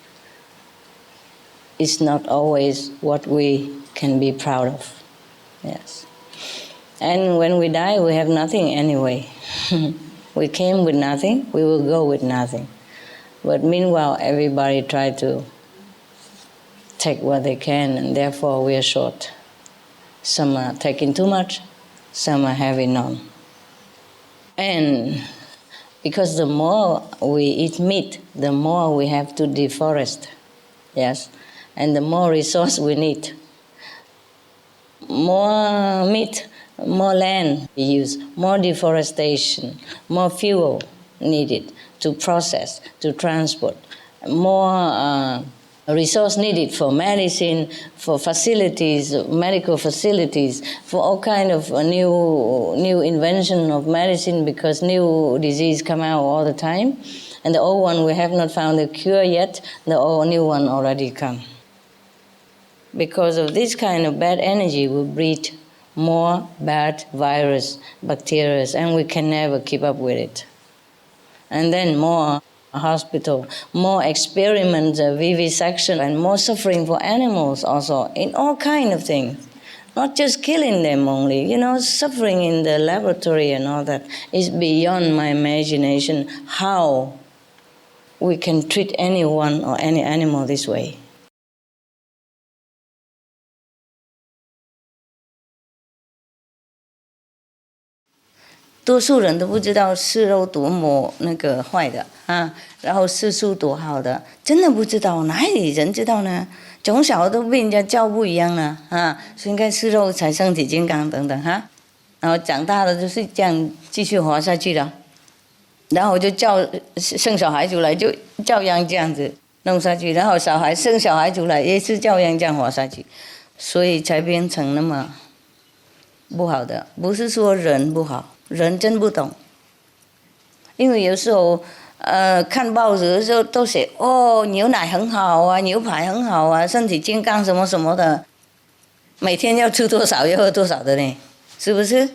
is not always what we can be proud of. Yes. And when we die, we have nothing anyway. We came with nothing, we will go with nothing. But meanwhile, everybody try to take what they can, and therefore we are short. Some are taking too much, some are having none. And because the more we eat meat, the more we have to deforest, yes, and the more resource we need. More meat, more land we use, more deforestation, more fuel needed to process, to transport, more resource needed for medicine, for facilities, medical facilities, for all kind of new invention of medicine, because new disease come out all the time. And the old one, we have not found a cure yet, the old new one already come. Because of this kind of bad energy, we breed more bad virus, bacteria, and we can never keep up with it. And then more hospital, more experiments, vivisection, and more suffering for animals also, in all kind of things. Not just killing them only, you know, suffering in the laboratory and all that is beyond my imagination, how we can treat anyone or any animal this way. Most 多数人都不知道吃肉多么那个坏的啊，然后吃素多好的，真的不知道，哪里人知道呢？从小都被人家教不一样了啊，所以应该吃肉才身体健康等等哈。然后长大了就是这样继续活下去了，然后就生小孩出来就照样这样子弄下去，然后生小孩出来也是照样这样活下去，所以才变成那么不好的。不是说人不好。人真不懂，因为有时候，看报纸的时候都写哦，牛奶很好啊，牛排很好啊，身体健康什么什么的，每天要吃多少，要喝多少的呢？是不是？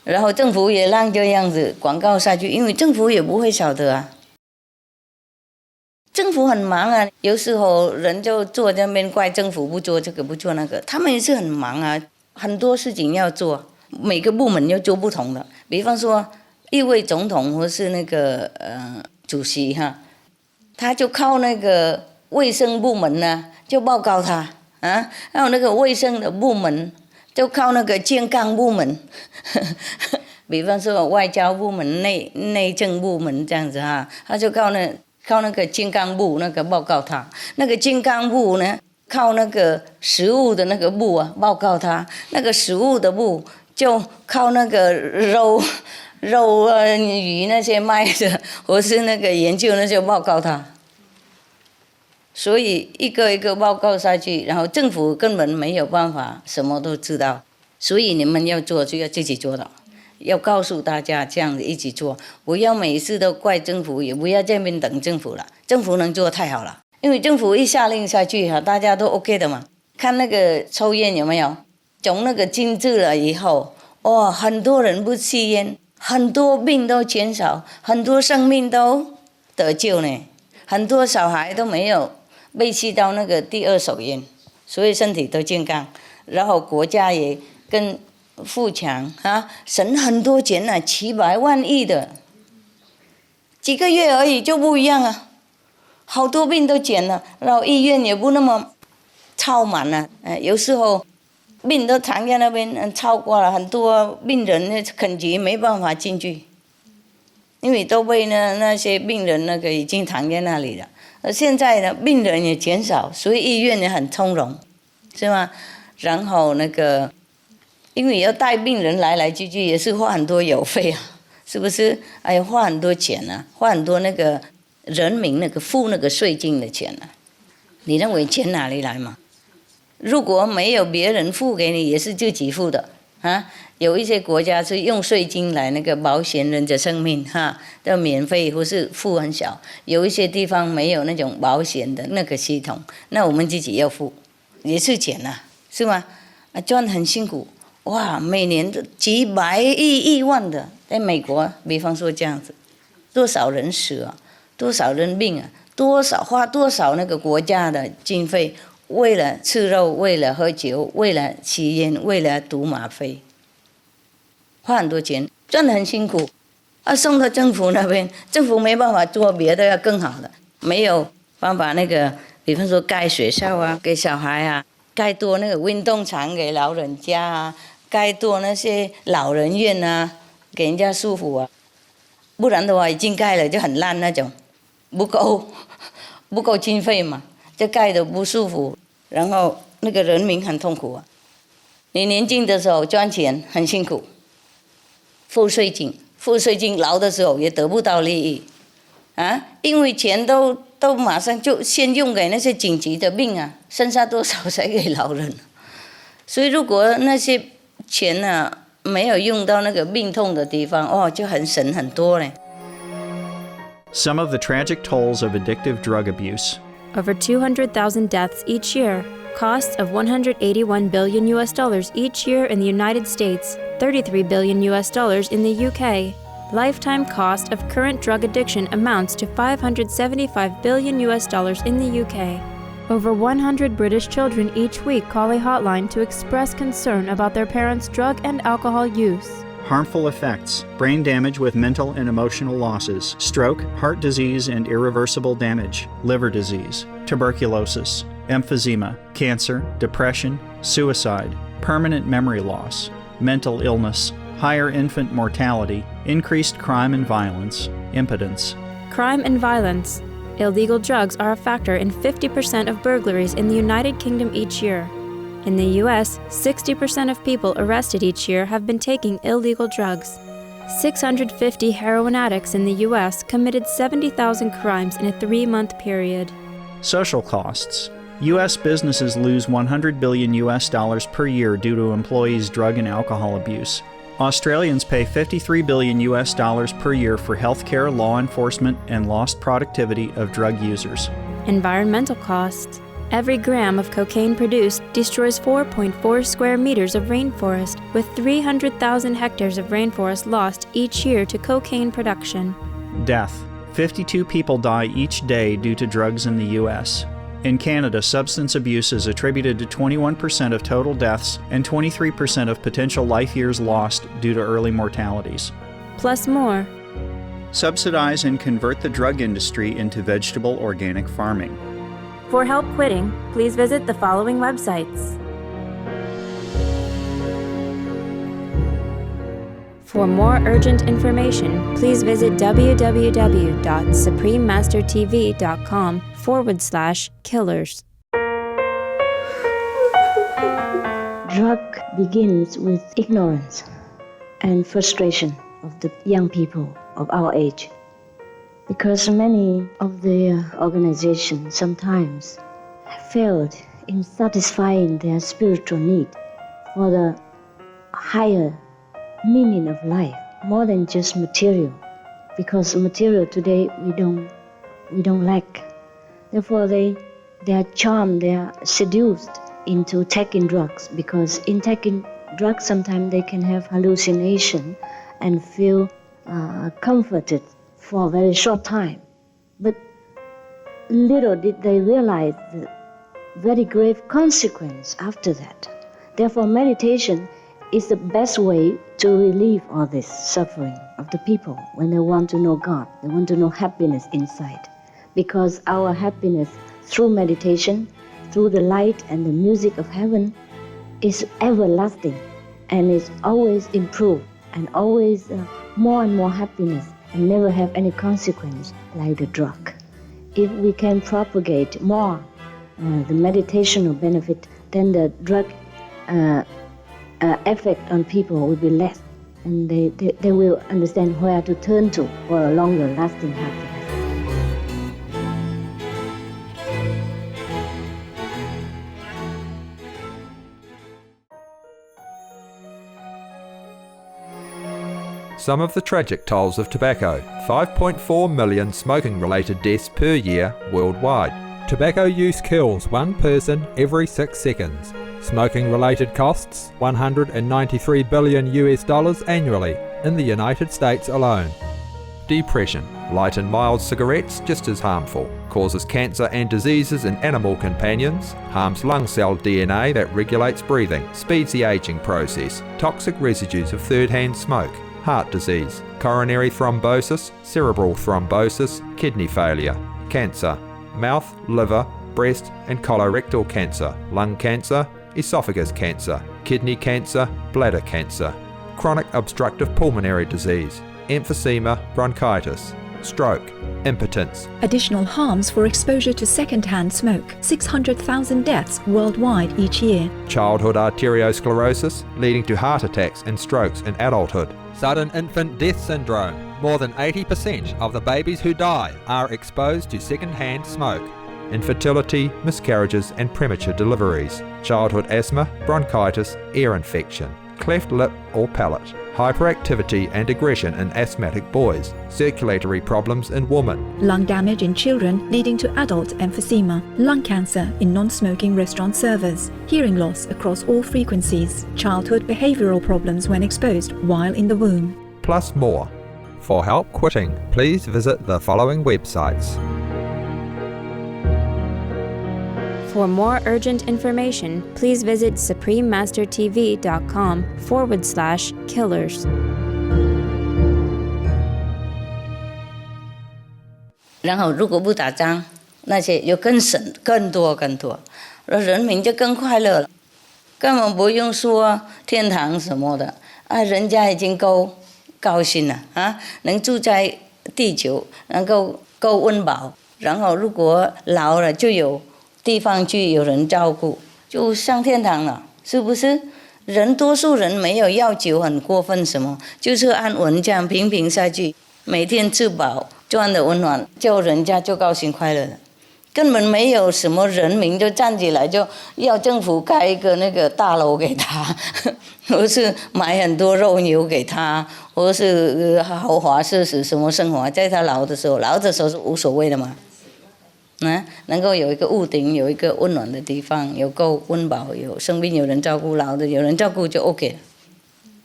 然后政府也让这样子广告下去，因为政府也不会晓得啊。政府很忙啊，有时候人就坐在那边怪政府不做这个不做那个，他们也是很忙啊，很多事情要做。每个部门要做不同的，比方说一位总统或是那个主席哈，他就靠那个卫生部门呢，就报告他啊，还有那个卫生的部门就靠那个健康部门，比方说外交部门、内政部门这样子哈，他就靠那个健康部那个报告他，那个健康部呢靠那个食物的那个部啊报告他，那个食物的部。就靠那个肉鱼那些卖的，或是那个研究那些报告他，所以一个一个报告下去，然后政府根本没有办法什么都知道，所以你们要做就要自己做到，要告诉大家这样子一起做，不要每次都怪政府，也不要这边等政府了，政府能做太好了，因为政府一下令下去哈，大家都 OK 的嘛。看那个抽烟有没有？从那个禁止了以后，哇，很多人不吸烟，很多病都减少，很多生命都得救呢，很多小孩都没有被吸到那个第二手烟，所以身体都健康。然后国家也跟富强啊，省很多钱啊，700万亿的，几个月而已就不一样啊，好多病都减了，然后医院也不那么超满了，有时候。病都躺在那边，超过了很多病人肯急没办法进去，因为都被那些病人已经躺在那里了。现在呢，病人也减少，所以医院也很从容。是吗？然后那个，因为要带病人来来去去，也是花很多邮费啊，是不是？还要花很多钱啊，花很多那个人民那个付那个税金的钱啊。你认为钱哪里来嘛？如果没有别人付给你，也是自己付的啊。有一些国家是用税金来那个保险人的生命哈，都免费或是付很小。有一些地方没有那种保险的那个系统，那我们自己要付，也是钱呐，是吗？啊，赚很辛苦哇，每年都几百亿万的，在美国，比方说这样子，多少人死啊，多少人病啊，花多少那个国家的经费，为了吃肉，为了喝酒，为了吸烟，为了赌吗啡。花很多钱，赚得很辛苦，啊，送到政府那边，政府没办法做别的要更好的，没有办法那个，比方说盖学校啊，给小孩啊，盖多那个运动场给老人家啊，盖多那些老人院啊，给人家舒服啊，不然的话已经盖了就很烂那种，不够经费嘛，就盖得不舒服，然后那个人民很痛苦啊。你年轻的时候赚钱很辛苦。付税金，老的时候也得不到利益，啊，因为钱都马上就先用给那些紧急的病啊，剩下多少才给老人？所以如果那些钱啊没有用到那个病痛的地方，哦，就很省很多嘞。Some of the tragic tolls of addictive drug abuse. Over 200,000 deaths each year, costs of $181 billion each year in the United States, $33 billion in the UK. Lifetime cost of current drug addiction amounts to $575 billion in the UK. Over 100 British children each week call a hotline to express concern about their parents' drug and alcohol use. Harmful effects: brain damage with mental and emotional losses, stroke, heart disease and irreversible damage, liver disease, tuberculosis, emphysema, cancer, depression, suicide, permanent memory loss, mental illness, higher infant mortality, increased crime and violence, impotence. Crime and violence. Illegal drugs are a factor in 50% of burglaries in the United Kingdom each year. In the US, 60% of people arrested each year have been taking illegal drugs. 650 heroin addicts in the US committed 70,000 crimes in a 3-month period. Social costs. U.S. businesses lose $100 billion per year due to employees' drug and alcohol abuse. Australians pay $53 billion per year for healthcare, law enforcement, and lost productivity of drug users. Environmental costs. Every gram of cocaine produced destroys 4.4 square meters of rainforest, with 300,000 hectares of rainforest lost each year to cocaine production. Death. 52 people die each day due to drugs in the U.S. In Canada, substance abuse is attributed to 21% of total deaths and 23% of potential life years lost due to early mortalities. Plus more. Subsidize and convert the drug industry into vegetable organic farming. For help quitting, please visit the following websites. For more urgent information, please visit www.suprememastertv.com/killers. Drug begins with ignorance and frustration of the young people of our age. Because many of the organizations sometimes failed in satisfying their spiritual need for the higher meaning of life, more than just material. Because material today we don't lack. Therefore they are charmed, they are seduced into taking drugs, because in taking drugs sometimes they can have hallucination and feel comforted for a very short time. But little did they realize the very grave consequence after that. Therefore, meditation is the best way to relieve all this suffering of the people when they want to know God, they want to know happiness inside. Because our happiness through meditation, through the light and the music of heaven, is everlasting and is always improved and always more and more happiness, and never have any consequence like the drug. If we can propagate more the meditational benefit then the drug effect on people will be less, and they will understand where to turn to for a longer lasting happiness. Some of the tragic tolls of tobacco: 5.4 million smoking-related deaths per year worldwide. Tobacco use kills one person every 6 seconds. Smoking-related costs $193 billion annually in the United States alone. Depression: light and mild cigarettes just as harmful. Causes cancer and diseases in animal companions. Harms lung cell DNA that regulates breathing. Speeds the aging process. Toxic residues of third-hand smoke. Heart disease, coronary thrombosis, cerebral thrombosis, kidney failure, cancer, mouth, liver, breast and colorectal cancer, lung cancer, esophagus cancer, kidney cancer, bladder cancer, chronic obstructive pulmonary disease, emphysema, bronchitis, stroke, impotence. Additional harms for exposure to second-hand smoke: 600,000 deaths worldwide each year. Childhood arteriosclerosis, leading to heart attacks and strokes in adulthood. Sudden infant death syndrome. More than 80% of the babies who die are exposed to second-hand smoke. Infertility, miscarriages and premature deliveries. Childhood asthma, bronchitis, ear infection, cleft lip or palate. Hyperactivity and aggression in asthmatic boys. Circulatory problems in women. Lung damage in children leading to adult emphysema. Lung cancer in non-smoking restaurant servers. Hearing loss across all frequencies. Childhood behavioral problems when exposed while in the womb. Plus more. For help quitting, please visit the following websites. For more urgent information, please visit suprememastertv.com/killers. 然后如果不打仗，那些就更省更多，人民就更快乐了，根本不用说天堂什么的啊，人家已经够高兴了啊，能住在地球，能够够温饱，然后如果老了就有地方去，有人照顾，就上天堂了，是不是？多数人没有要求很过分什么，就是安稳这样平平下去，每天吃饱，赚的温暖，就人家就高兴快乐了，根本没有什么人民就站起来就要政府盖一个那个大楼给他，或是买很多肉牛给他，或是豪华设施什么生活，在他老的时候是无所谓的嘛。能够有一个屋顶，有一个温暖的地方，有够温饱，有生病有人照顾，老的有人照顾就 OK 了。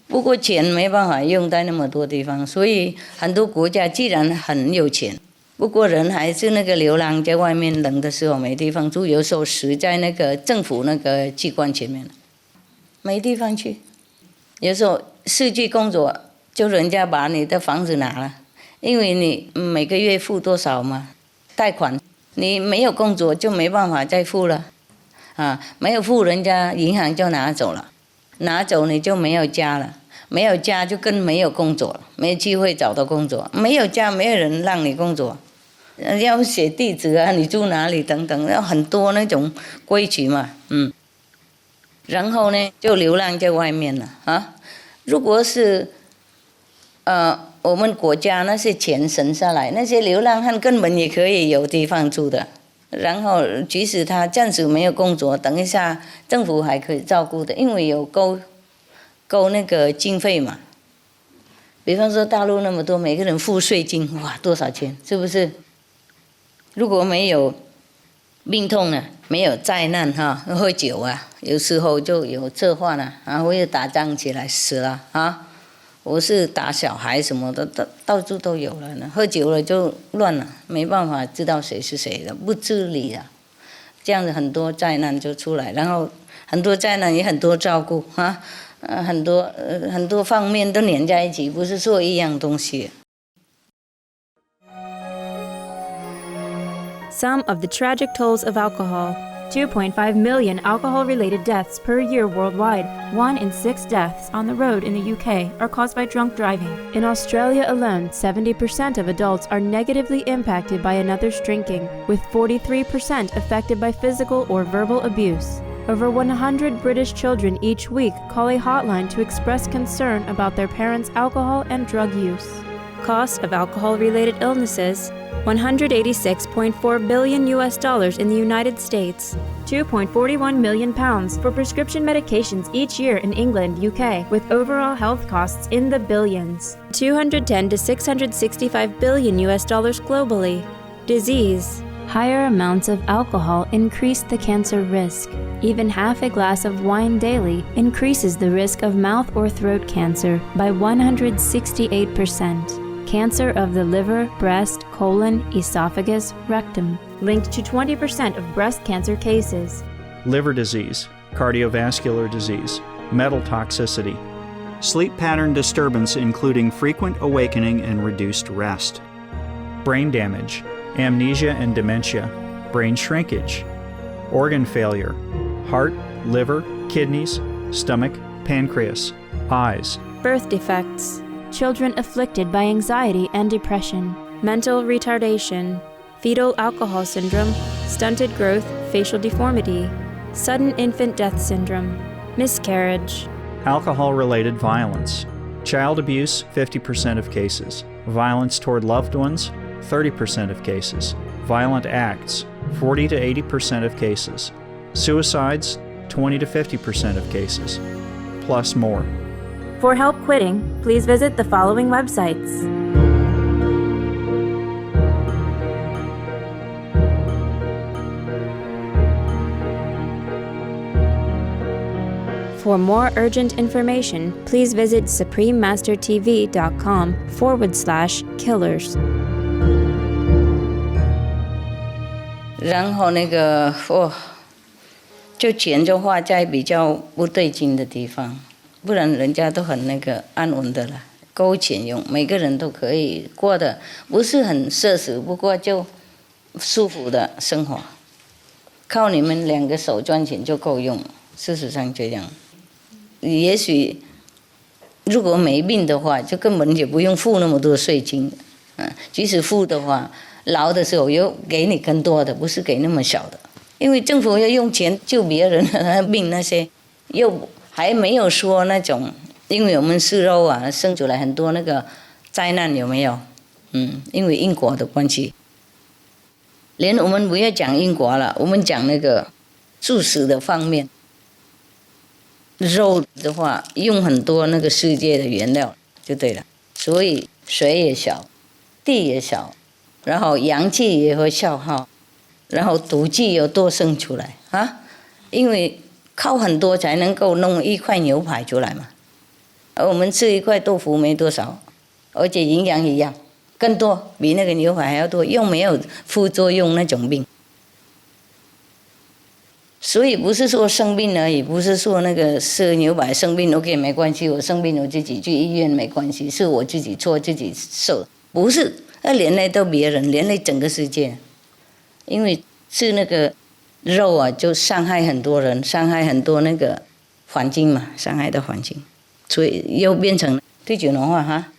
不过钱没办法用在那么多地方，所以很多国家既然很有钱，不过人还是那个流浪在外面，冷的时候没地方住，有时候死在那个政府那个机关前面，没地方去。有时候失去工作，就人家把你的房子拿了，因为你每个月付多少嘛，贷款。你没有工作就没办法再付了，啊，没有付人家银行就拿走了，拿走你就没有家了，没有家就更没有工作了，没有机会找到工作，没有家没有人让你工作，要写地址啊，你住哪里等等，要很多那种规矩嘛，然后呢就流浪在外面了啊，如果是我们国家那些钱省下来，那些流浪汉根本也可以有地方住的。然后即使他暂时没有工作，等一下政府还可以照顾的，因为有够那个经费嘛。比方说大陆那么多，每个人付税金，哇，多少钱？是不是？如果没有病痛啊，没有灾难哈，喝酒啊，有时候就有车祸了啊，或者打仗起来死了啊。我是打小孩什么的，到处都有了呢。喝酒了就乱了，没办法知道谁是谁的，不自理了，这样子很多灾难就出来，然后很多灾难也很多照顾啊，很多方面都连在一起，不是说一样东西。Some of the tragic tolls of alcohol. 2.5 million alcohol-related deaths per year worldwide. 1 in 6 deaths on the road in the UK are caused by drunk driving. In Australia alone, 70% of adults are negatively impacted by another's drinking, with 43% affected by physical or verbal abuse. Over 100 British children each week call a hotline to express concern about their parents' alcohol and drug use. Cost of alcohol-related illnesses: $186.4 billion in the United States, £2.41 million for prescription medications each year in England, UK, with overall health costs in the billions, $210 to $665 billion globally. Disease: higher amounts of alcohol increase the cancer risk. Even half a glass of wine daily increases the risk of mouth or throat cancer by 168%. Cancer of the liver, breast, colon, esophagus, rectum, linked to 20% of breast cancer cases. Liver disease, cardiovascular disease, metal toxicity, sleep pattern disturbance including frequent awakening and reduced rest, brain damage, amnesia and dementia, brain shrinkage, organ failure, heart, liver, kidneys, stomach, pancreas, eyes, Birth defects: children afflicted by anxiety and depression, mental retardation, fetal alcohol syndrome, stunted growth, facial deformity, sudden infant death syndrome, miscarriage. alcohol-related violence, child abuse 50% of cases, violence toward loved ones 30% of cases, violent acts 40 to 80% of cases, suicides 20 to 50% of cases, plus more. For help quitting, please visit the following websites. For more urgent information, please visit suprememastertv.com/killers. 然后就钱就花在比较不对劲的地方，不然人家都很安稳的了，够钱用，每个人都可以过得不是很奢侈，不过就舒服的生活。靠你们2个手赚钱就够用，事实上这样。也许如果没病的话，就根本就不用付那么多税金，即使付的话，老的时候又给你更多的，不是给那么少的。因为政府要用钱救别人的病那些，又还没有说那种，因为我们吃肉啊，生出来很多灾难有没有？因为因果的关系。连我们不要讲因果了，我们讲素食的方面。肉的话用很多世界的原料就对了，所以水也少，地也少，然后阳气也会消耗，然后毒气又多生出来啊！因为靠很多才能够弄一块牛排出来嘛，而我们吃一块豆腐没多少，而且营养一样，更多比牛排还要多，又没有副作用那种病。所以不是说生病而已，不是说吃牛排生病 OK 没关系，我生病我自己去医院没关系，是我自己错自己受，不是要连累到别人，连累整个世界。因为吃肉啊，就伤害很多人，伤害很多环境嘛，伤害的环境，所以又变成地球暖化哈。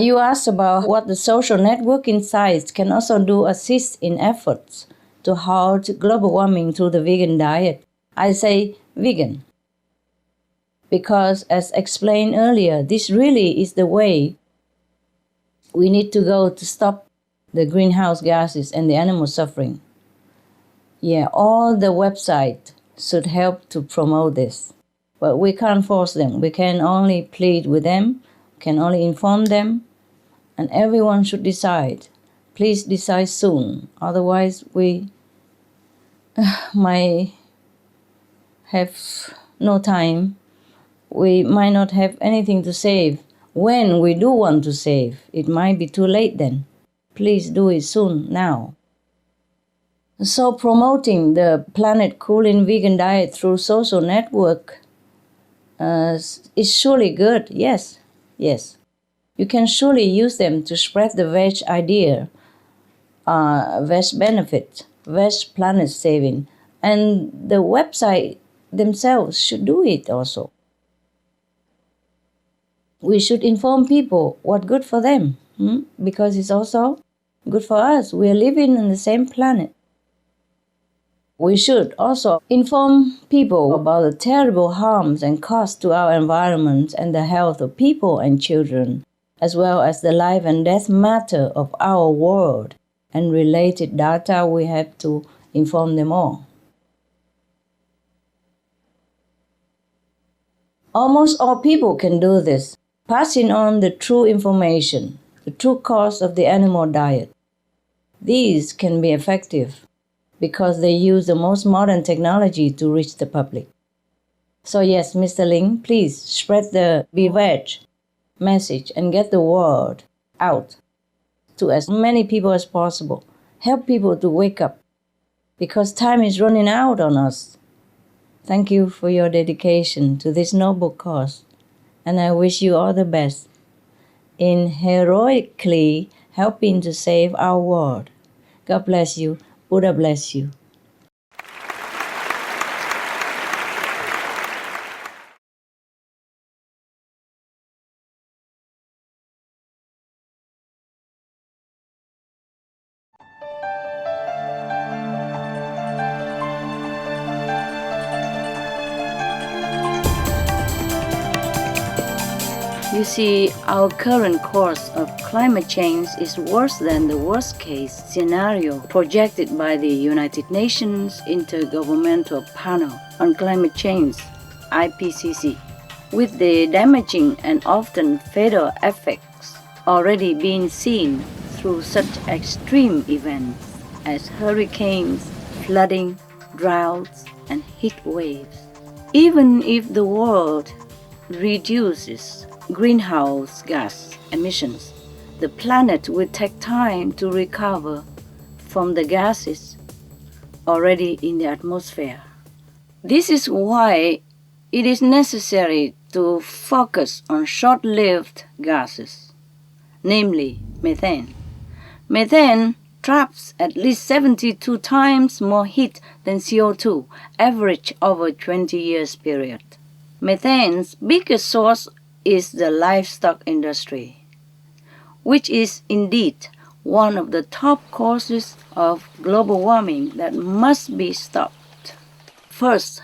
You asked about what the social networking sites can also do assist in efforts to halt global warming through the vegan diet. I say vegan. Because as explained earlier, this really is the way we need to go to stop the greenhouse gases and the animal suffering. Yeah, all the websites should help to promote this. But we can't force them. We can only plead with them, can only inform them, and everyone should decide. Please decide soon. Otherwise, we might have no time. We might not have anything to save. When we do want to save, it might be too late then. Please do it soon, now. So promoting the planet cooling vegan diet through social network is surely good, yes. Yes. You can surely use them to spread the veg idea, veg benefit, veg planet saving. And the website themselves should do it also. we should inform people what's good for them, because it's also good for us. We are living on the same planet. We should also inform people about the terrible harms and costs to our environment and the health of people and children, as well as the life and death matter of our world and related data. We have to inform them all. Almost all people can do this, passing on the true information, the true cost of the animal diet. These can be effective because they use the most modern technology to reach the public. So yes, Mr. Ling, please spread the Be Veg message and get the word out to as many people as possible. Help people to wake up because time is running out on us. Thank you for your dedication to this noble cause, and I wish you all the best in heroically helping to save our world. God bless you. Buddha bless you. You see, our current course of climate change is worse than the worst-case scenario projected by the United Nations Intergovernmental Panel on Climate Change, IPCC, with the damaging and often fatal effects already being seen through such extreme events as hurricanes, flooding, droughts, and heat waves. Even if the world reduces greenhouse gas emissions, the planet will take time to recover from the gases already in the atmosphere. This is why it is necessary to focus on short-lived gases, namely methane. Methane traps at least 72 times more heat than CO2, average over a 20 years period. Methane's biggest source is the livestock industry, which is indeed one of the top causes of global warming that must be stopped. First,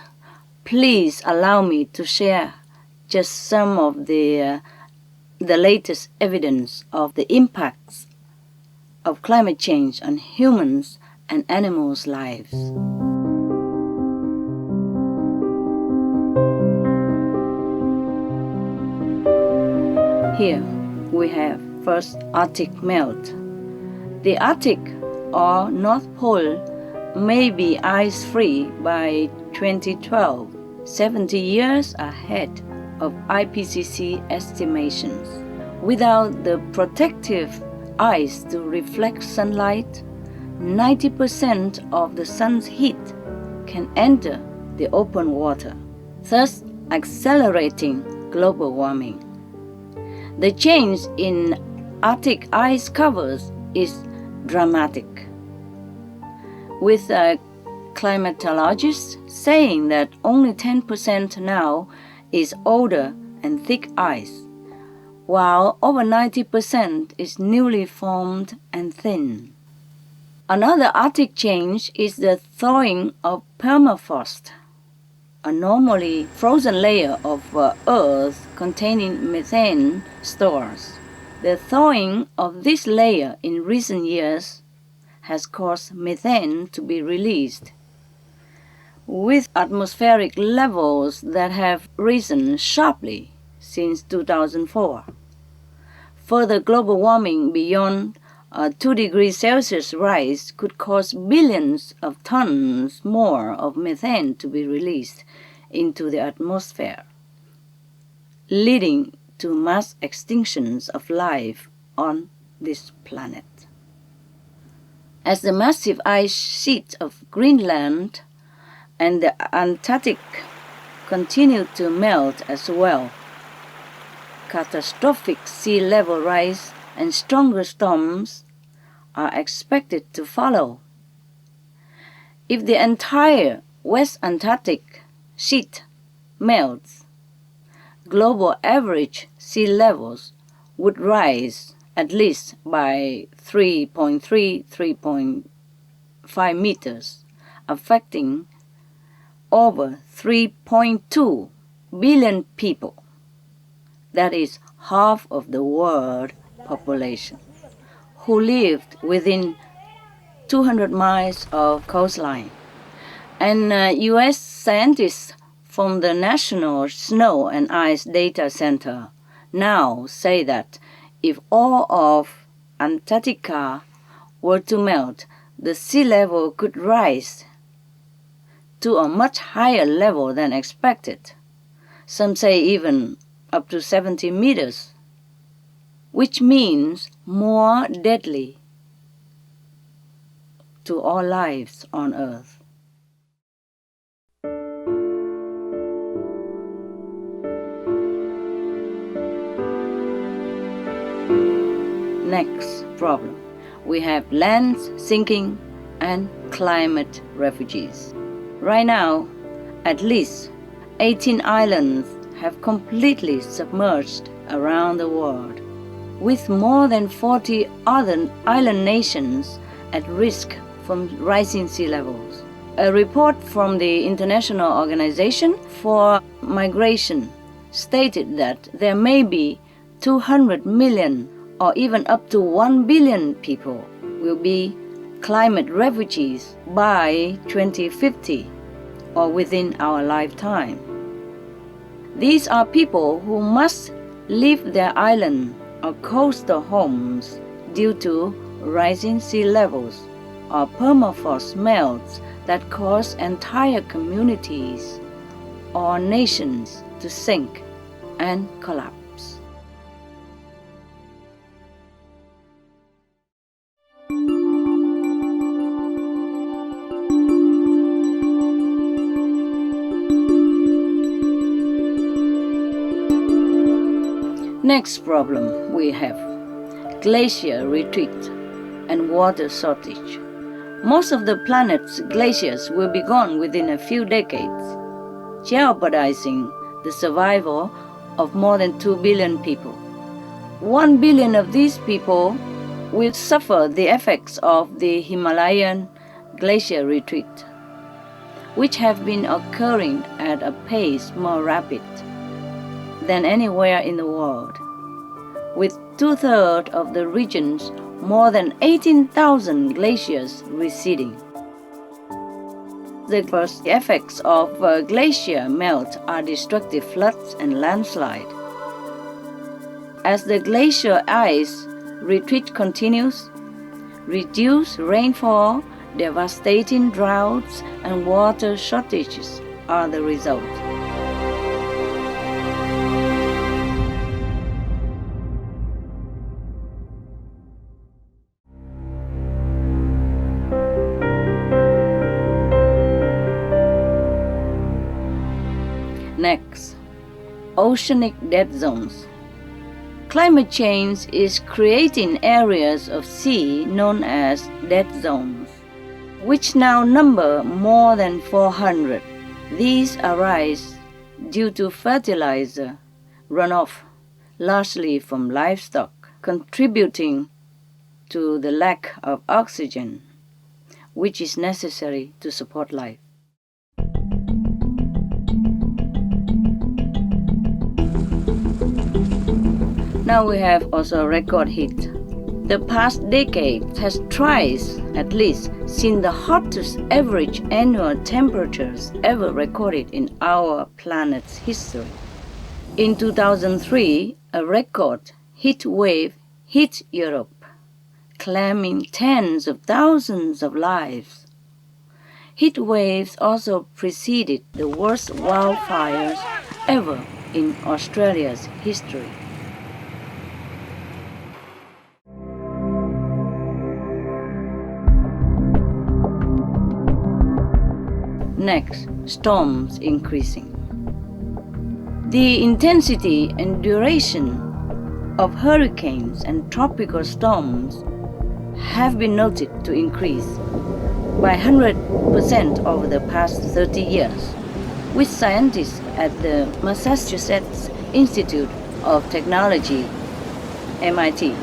please allow me to share just some of the latest evidence of the impacts of climate change on humans and animals' lives. Here we have first Arctic melt. The Arctic or North Pole may be ice-free by 2012, 70 years ahead of IPCC estimations. Without the protective ice to reflect sunlight, 90% of the sun's heat can enter the open water, thus accelerating global warming. The change in Arctic ice covers is dramatic, with climatologists saying that only 10% now is older and thick ice, while over 90% is newly formed and thin. Another Arctic change is the thawing of permafrost, a normally frozen layer of Earth containing methane stores. The thawing of this layer in recent years has caused methane to be released, with atmospheric levels that have risen sharply since 2004. Further global warming beyond a 2 degrees Celsius rise could cause billions of tons more of methane to be released into the atmosphere, leading to mass extinctions of life on this planet. As the massive ice sheet of Greenland and the Antarctic continue to melt as well, catastrophic sea level rise and stronger storms are expected to follow. If the entire West Antarctic sheet melts, global average sea levels would rise at least by 3.5 meters, affecting over 3.2 billion people. That is half of the world population, who lived within 200 miles of coastline. And U.S. scientists from the National Snow and Ice Data Center now say that if all of Antarctica were to melt, the sea level could rise to a much higher level than expected. Some say even up to 70 meters, which means more deadly to all lives on Earth. Next problem, we have land sinking and climate refugees. Right now, at least 18 islands have completely submerged around the world, with more than 40 other island nations at risk from rising sea levels. A report from the International Organization for Migration stated that there may be 200 million or even up to 1 billion people will be climate refugees by 2050 or within our lifetime. These are people who must leave their island or coastal homes due to rising sea levels or permafrost melts that cause entire communities or nations to sink and collapse. Next problem we have glacier retreat and water shortage. Most of the planet's glaciers will be gone within a few decades, jeopardizing the survival of more than 2 billion people. 1 billion of these people will suffer the effects of the Himalayan glacier retreat, which have been occurring at a pace more rapid than anywhere in the world, with 2/3 of the region's more than 18,000 glaciers receding. The first effects of glacier melt are destructive floods and landslide. As the glacier ice retreat continues, reduced rainfall, devastating droughts, and water shortages are the result. Next, oceanic dead zones. Climate change is creating areas of sea known as dead zones, which now number more than 400. These arise due to fertilizer runoff, largely from livestock, contributing to the lack of oxygen, which is necessary to support life. Now we have also a record heat. The past decade has twice, at least, seen the hottest average annual temperatures ever recorded in our planet's history. In 2003, a record heat wave hit Europe, claiming tens of thousands of lives. Heat waves also preceded the worst wildfires ever in Australia's history. Next, storms increasing. The intensity and duration of hurricanes and tropical storms have been noted to increase by 100% over the past 30 years, with scientists at the Massachusetts Institute of Technology, MIT,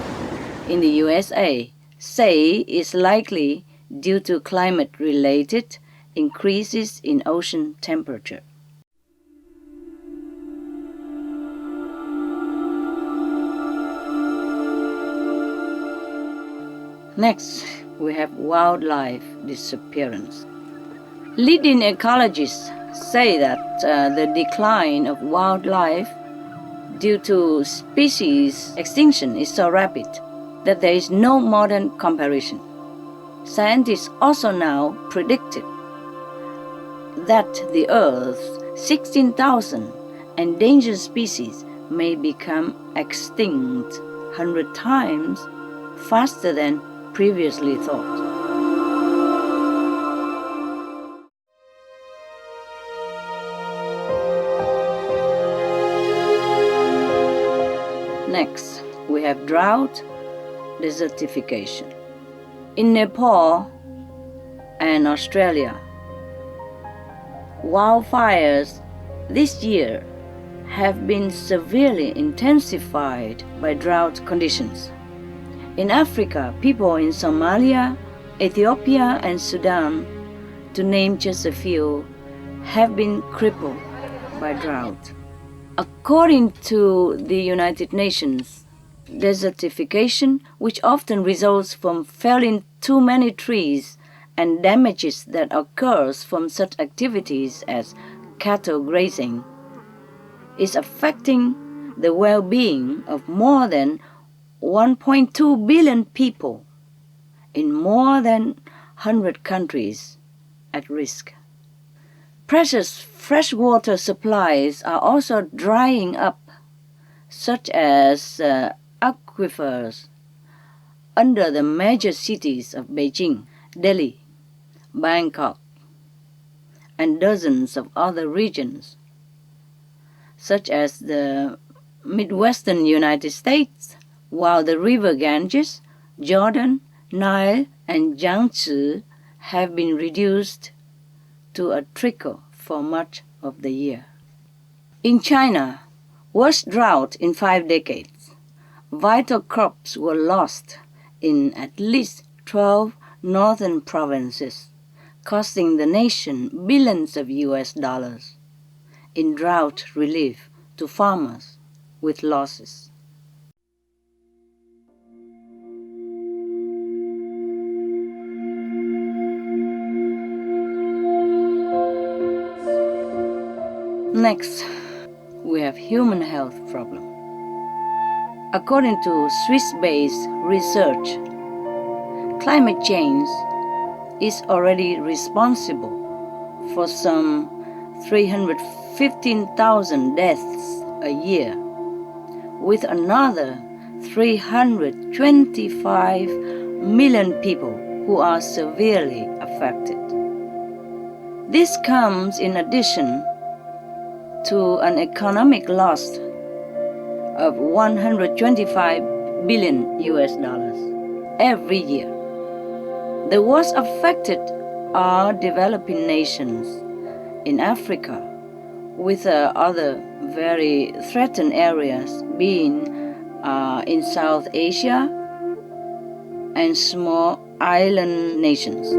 in the USA, say it's likely due to climate-related increases in ocean temperature. Next, we have wildlife disappearance. Leading ecologists say that the decline of wildlife due to species extinction is so rapid that there is no modern comparison. Scientists also now predicted that the Earth's 16,000 endangered species may become extinct 100 times faster than previously thought. Next, we have drought, desertification. In Nepal and Australia, wildfires this year have been severely intensified by drought conditions. In Africa, people in Somalia, Ethiopia, and Sudan, to name just a few, have been crippled by drought. According to the United Nations, desertification, which often results from felling too many trees and damages that occurs from such activities as cattle grazing, is affecting the well-being of more than 1.2 billion people in more than 100 countries at risk. Precious freshwater supplies are also drying up, such as aquifers under the major cities of Beijing, Delhi, Bangkok, and dozens of other regions, such as the Midwestern United States, while the river Ganges, Jordan, Nile, and Yangtze have been reduced to a trickle for much of the year. In China, worst drought in 5 decades. Vital crops were lost in at least 12 northern provinces, costing the nation billions of US dollars in drought relief to farmers with losses. Next, we have human health problem. According to Swiss-based research, climate change is already responsible for some 315,000 deaths a year, with another 325 million people who are severely affected. This comes in addition to an economic loss of 125 billion US dollars every year. The worst affected are developing nations in Africa, with other very threatened areas being in South Asia and small island nations.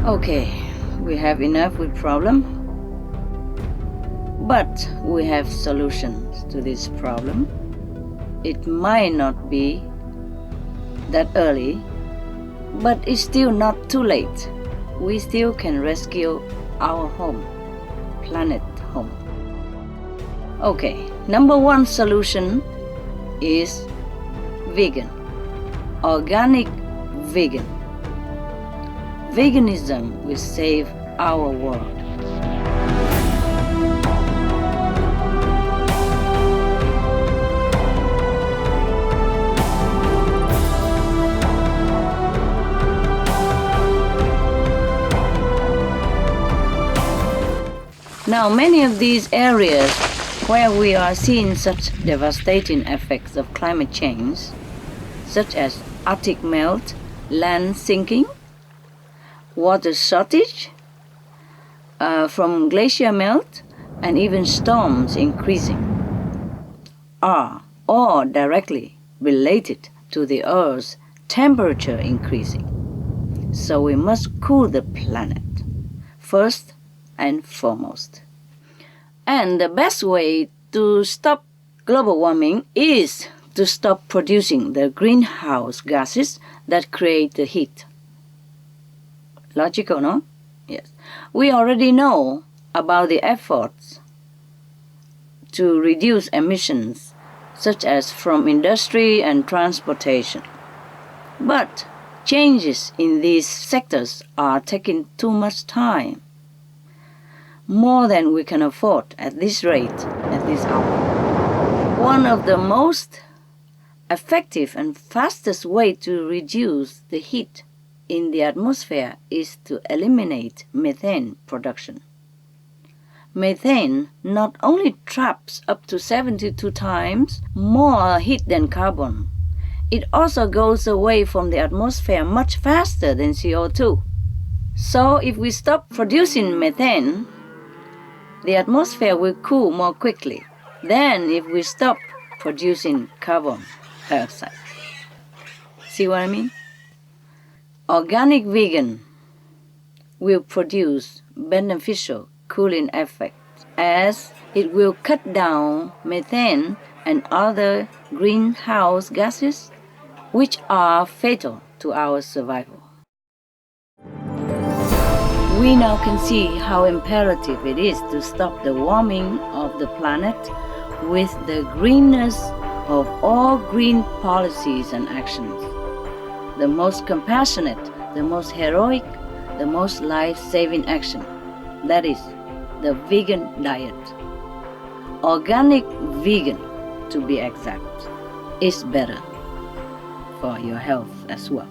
Okay, we have enough with problem, but we have solutions to this problem. It might not be that early, but it's still not too late. We still can rescue our home, planet home. Okay, number one solution is vegan, organic vegan. Veganism will save our world. Now, many of these areas where we are seeing such devastating effects of climate change, such as Arctic melt, land sinking, water shortage from glacier melt, and even storms increasing, are all directly related to the Earth's temperature increasing. So we must cool the planet, first and foremost. And the best way to stop global warming is to stop producing the greenhouse gases that create the heat. Logical, no? Yes. We already know about the efforts to reduce emissions, such as from industry and transportation. But changes in these sectors are taking too much time, more than we can afford at this rate, at this hour. One of the most effective and fastest way to reduce the heat in the atmosphere is to eliminate methane production. Methane not only traps up to 72 times more heat than carbon, it also goes away from the atmosphere much faster than CO2. So if we stop producing methane, the atmosphere will cool more quickly than if we stop producing carbon dioxide. See what I mean? Organic vegan will produce beneficial cooling effects as it will cut down methane and other greenhouse gases which are fatal to our survival. We now can see how imperative it is to stop the warming of the planet with the greenness of all green policies and actions. The most compassionate, the most heroic, the most life-saving action, that is the vegan diet. Organic vegan, to be exact, is better for your health as well.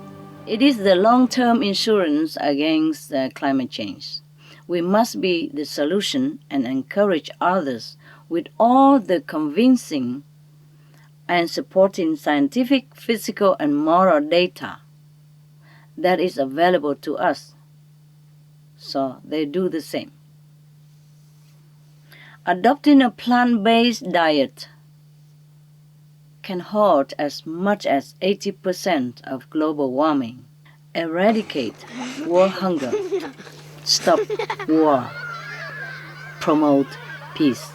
It is the long-term insurance against climate change. We must be the solution and encourage others with all the convincing and supporting scientific, physical, and moral data that is available to us. So they do the same. Adopting a plant-based diet can halt as much as 80% of global warming, eradicate world hunger, stop war, promote peace,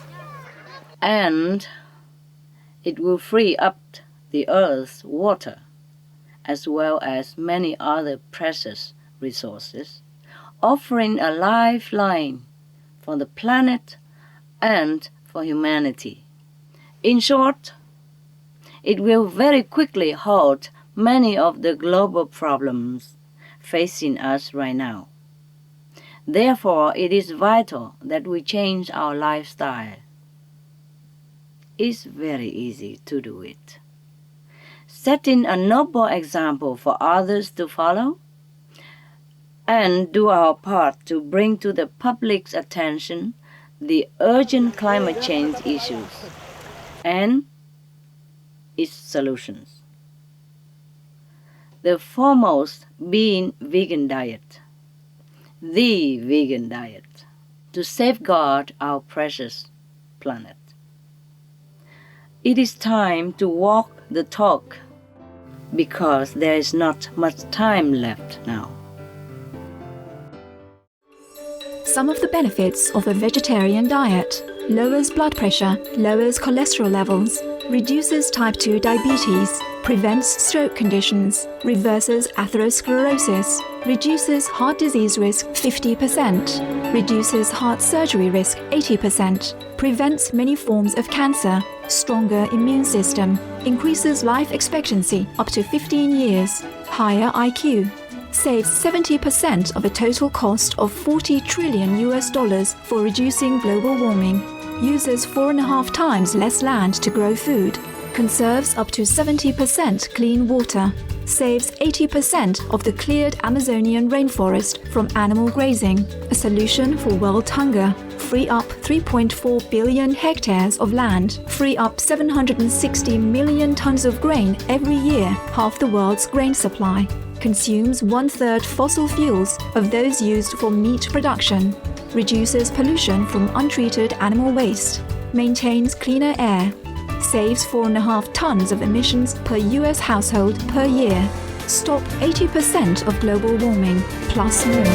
and it will free up the Earth's water as well as many other precious resources, offering a lifeline for the planet and for humanity. In short, it will very quickly halt many of the global problems facing us right now. Therefore, it is vital that we change our lifestyle. It's very easy to do it. Setting a noble example for others to follow, and do our part to bring to the public's attention the urgent climate change issues and its solutions. The foremost being vegan diet, the vegan diet, to safeguard our precious planet. It is time to walk the talk because there is not much time left now. Some of the benefits of a vegetarian diet: lowers blood pressure, lowers cholesterol levels, reduces type 2 diabetes, prevents stroke conditions, reverses atherosclerosis, reduces heart disease risk 50%, reduces heart surgery risk 80%, prevents many forms of cancer, stronger immune system, increases life expectancy up to 15 years, higher IQ, saves 70% of a total cost of $40 trillion for reducing global warming, uses 4.5 times less land to grow food, conserves up to 70% clean water, saves 80% of the cleared Amazonian rainforest from animal grazing, a solution for world hunger, free up 3.4 billion hectares of land, free up 760 million tons of grain every year, half the world's grain supply, consumes 1/3 fossil fuels of those used for meat production, reduces pollution from untreated animal waste, maintains cleaner air, saves 4.5 tons of emissions per US household per year, stop 80% of global warming, plus more.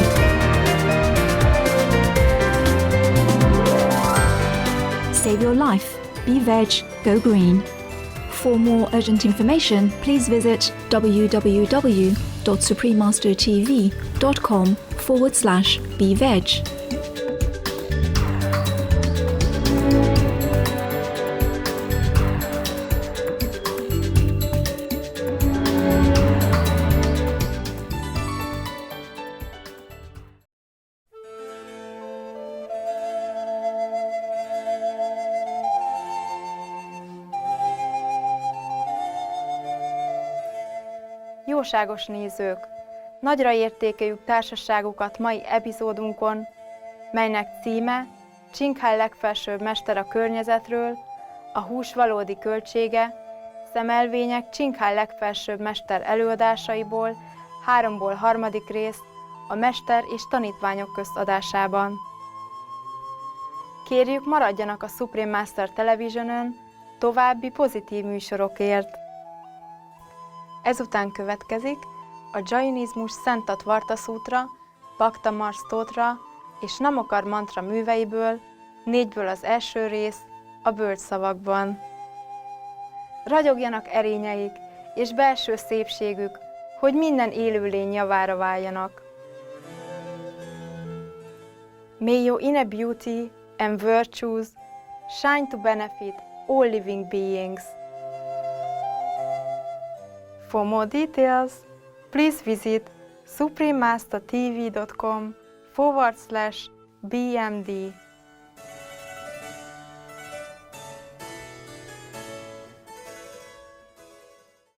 Save your life. Be veg, go green. For more urgent information, please visit www.suprememastertv.com/beveg. Jóságos nézők! Nagyra értékeljük társaságukat mai epizódunkon, melynek címe Ching legfelsőbb mester a környezetről, a hús valódi költsége, szemelvények Ching legfelsőbb mester előadásaiból, 3-ból 3. rész a mester és tanítványok közt adásában. Kérjük, maradjanak a Supreme Master Television-ön további pozitív műsorokért. Ezután következik a Jainizmus Szentat Varta Sutra, Bhakta Mar Stotra és Namokar mantra műveiből, 4-ből az első rész a bölcsszavakban. Ragyogjanak erényeik és belső szépségük, hogy minden élőlény javára váljanak. May your inner beauty and virtues shine to benefit all living beings. For more details, please visit suprememastertv.com/BMD.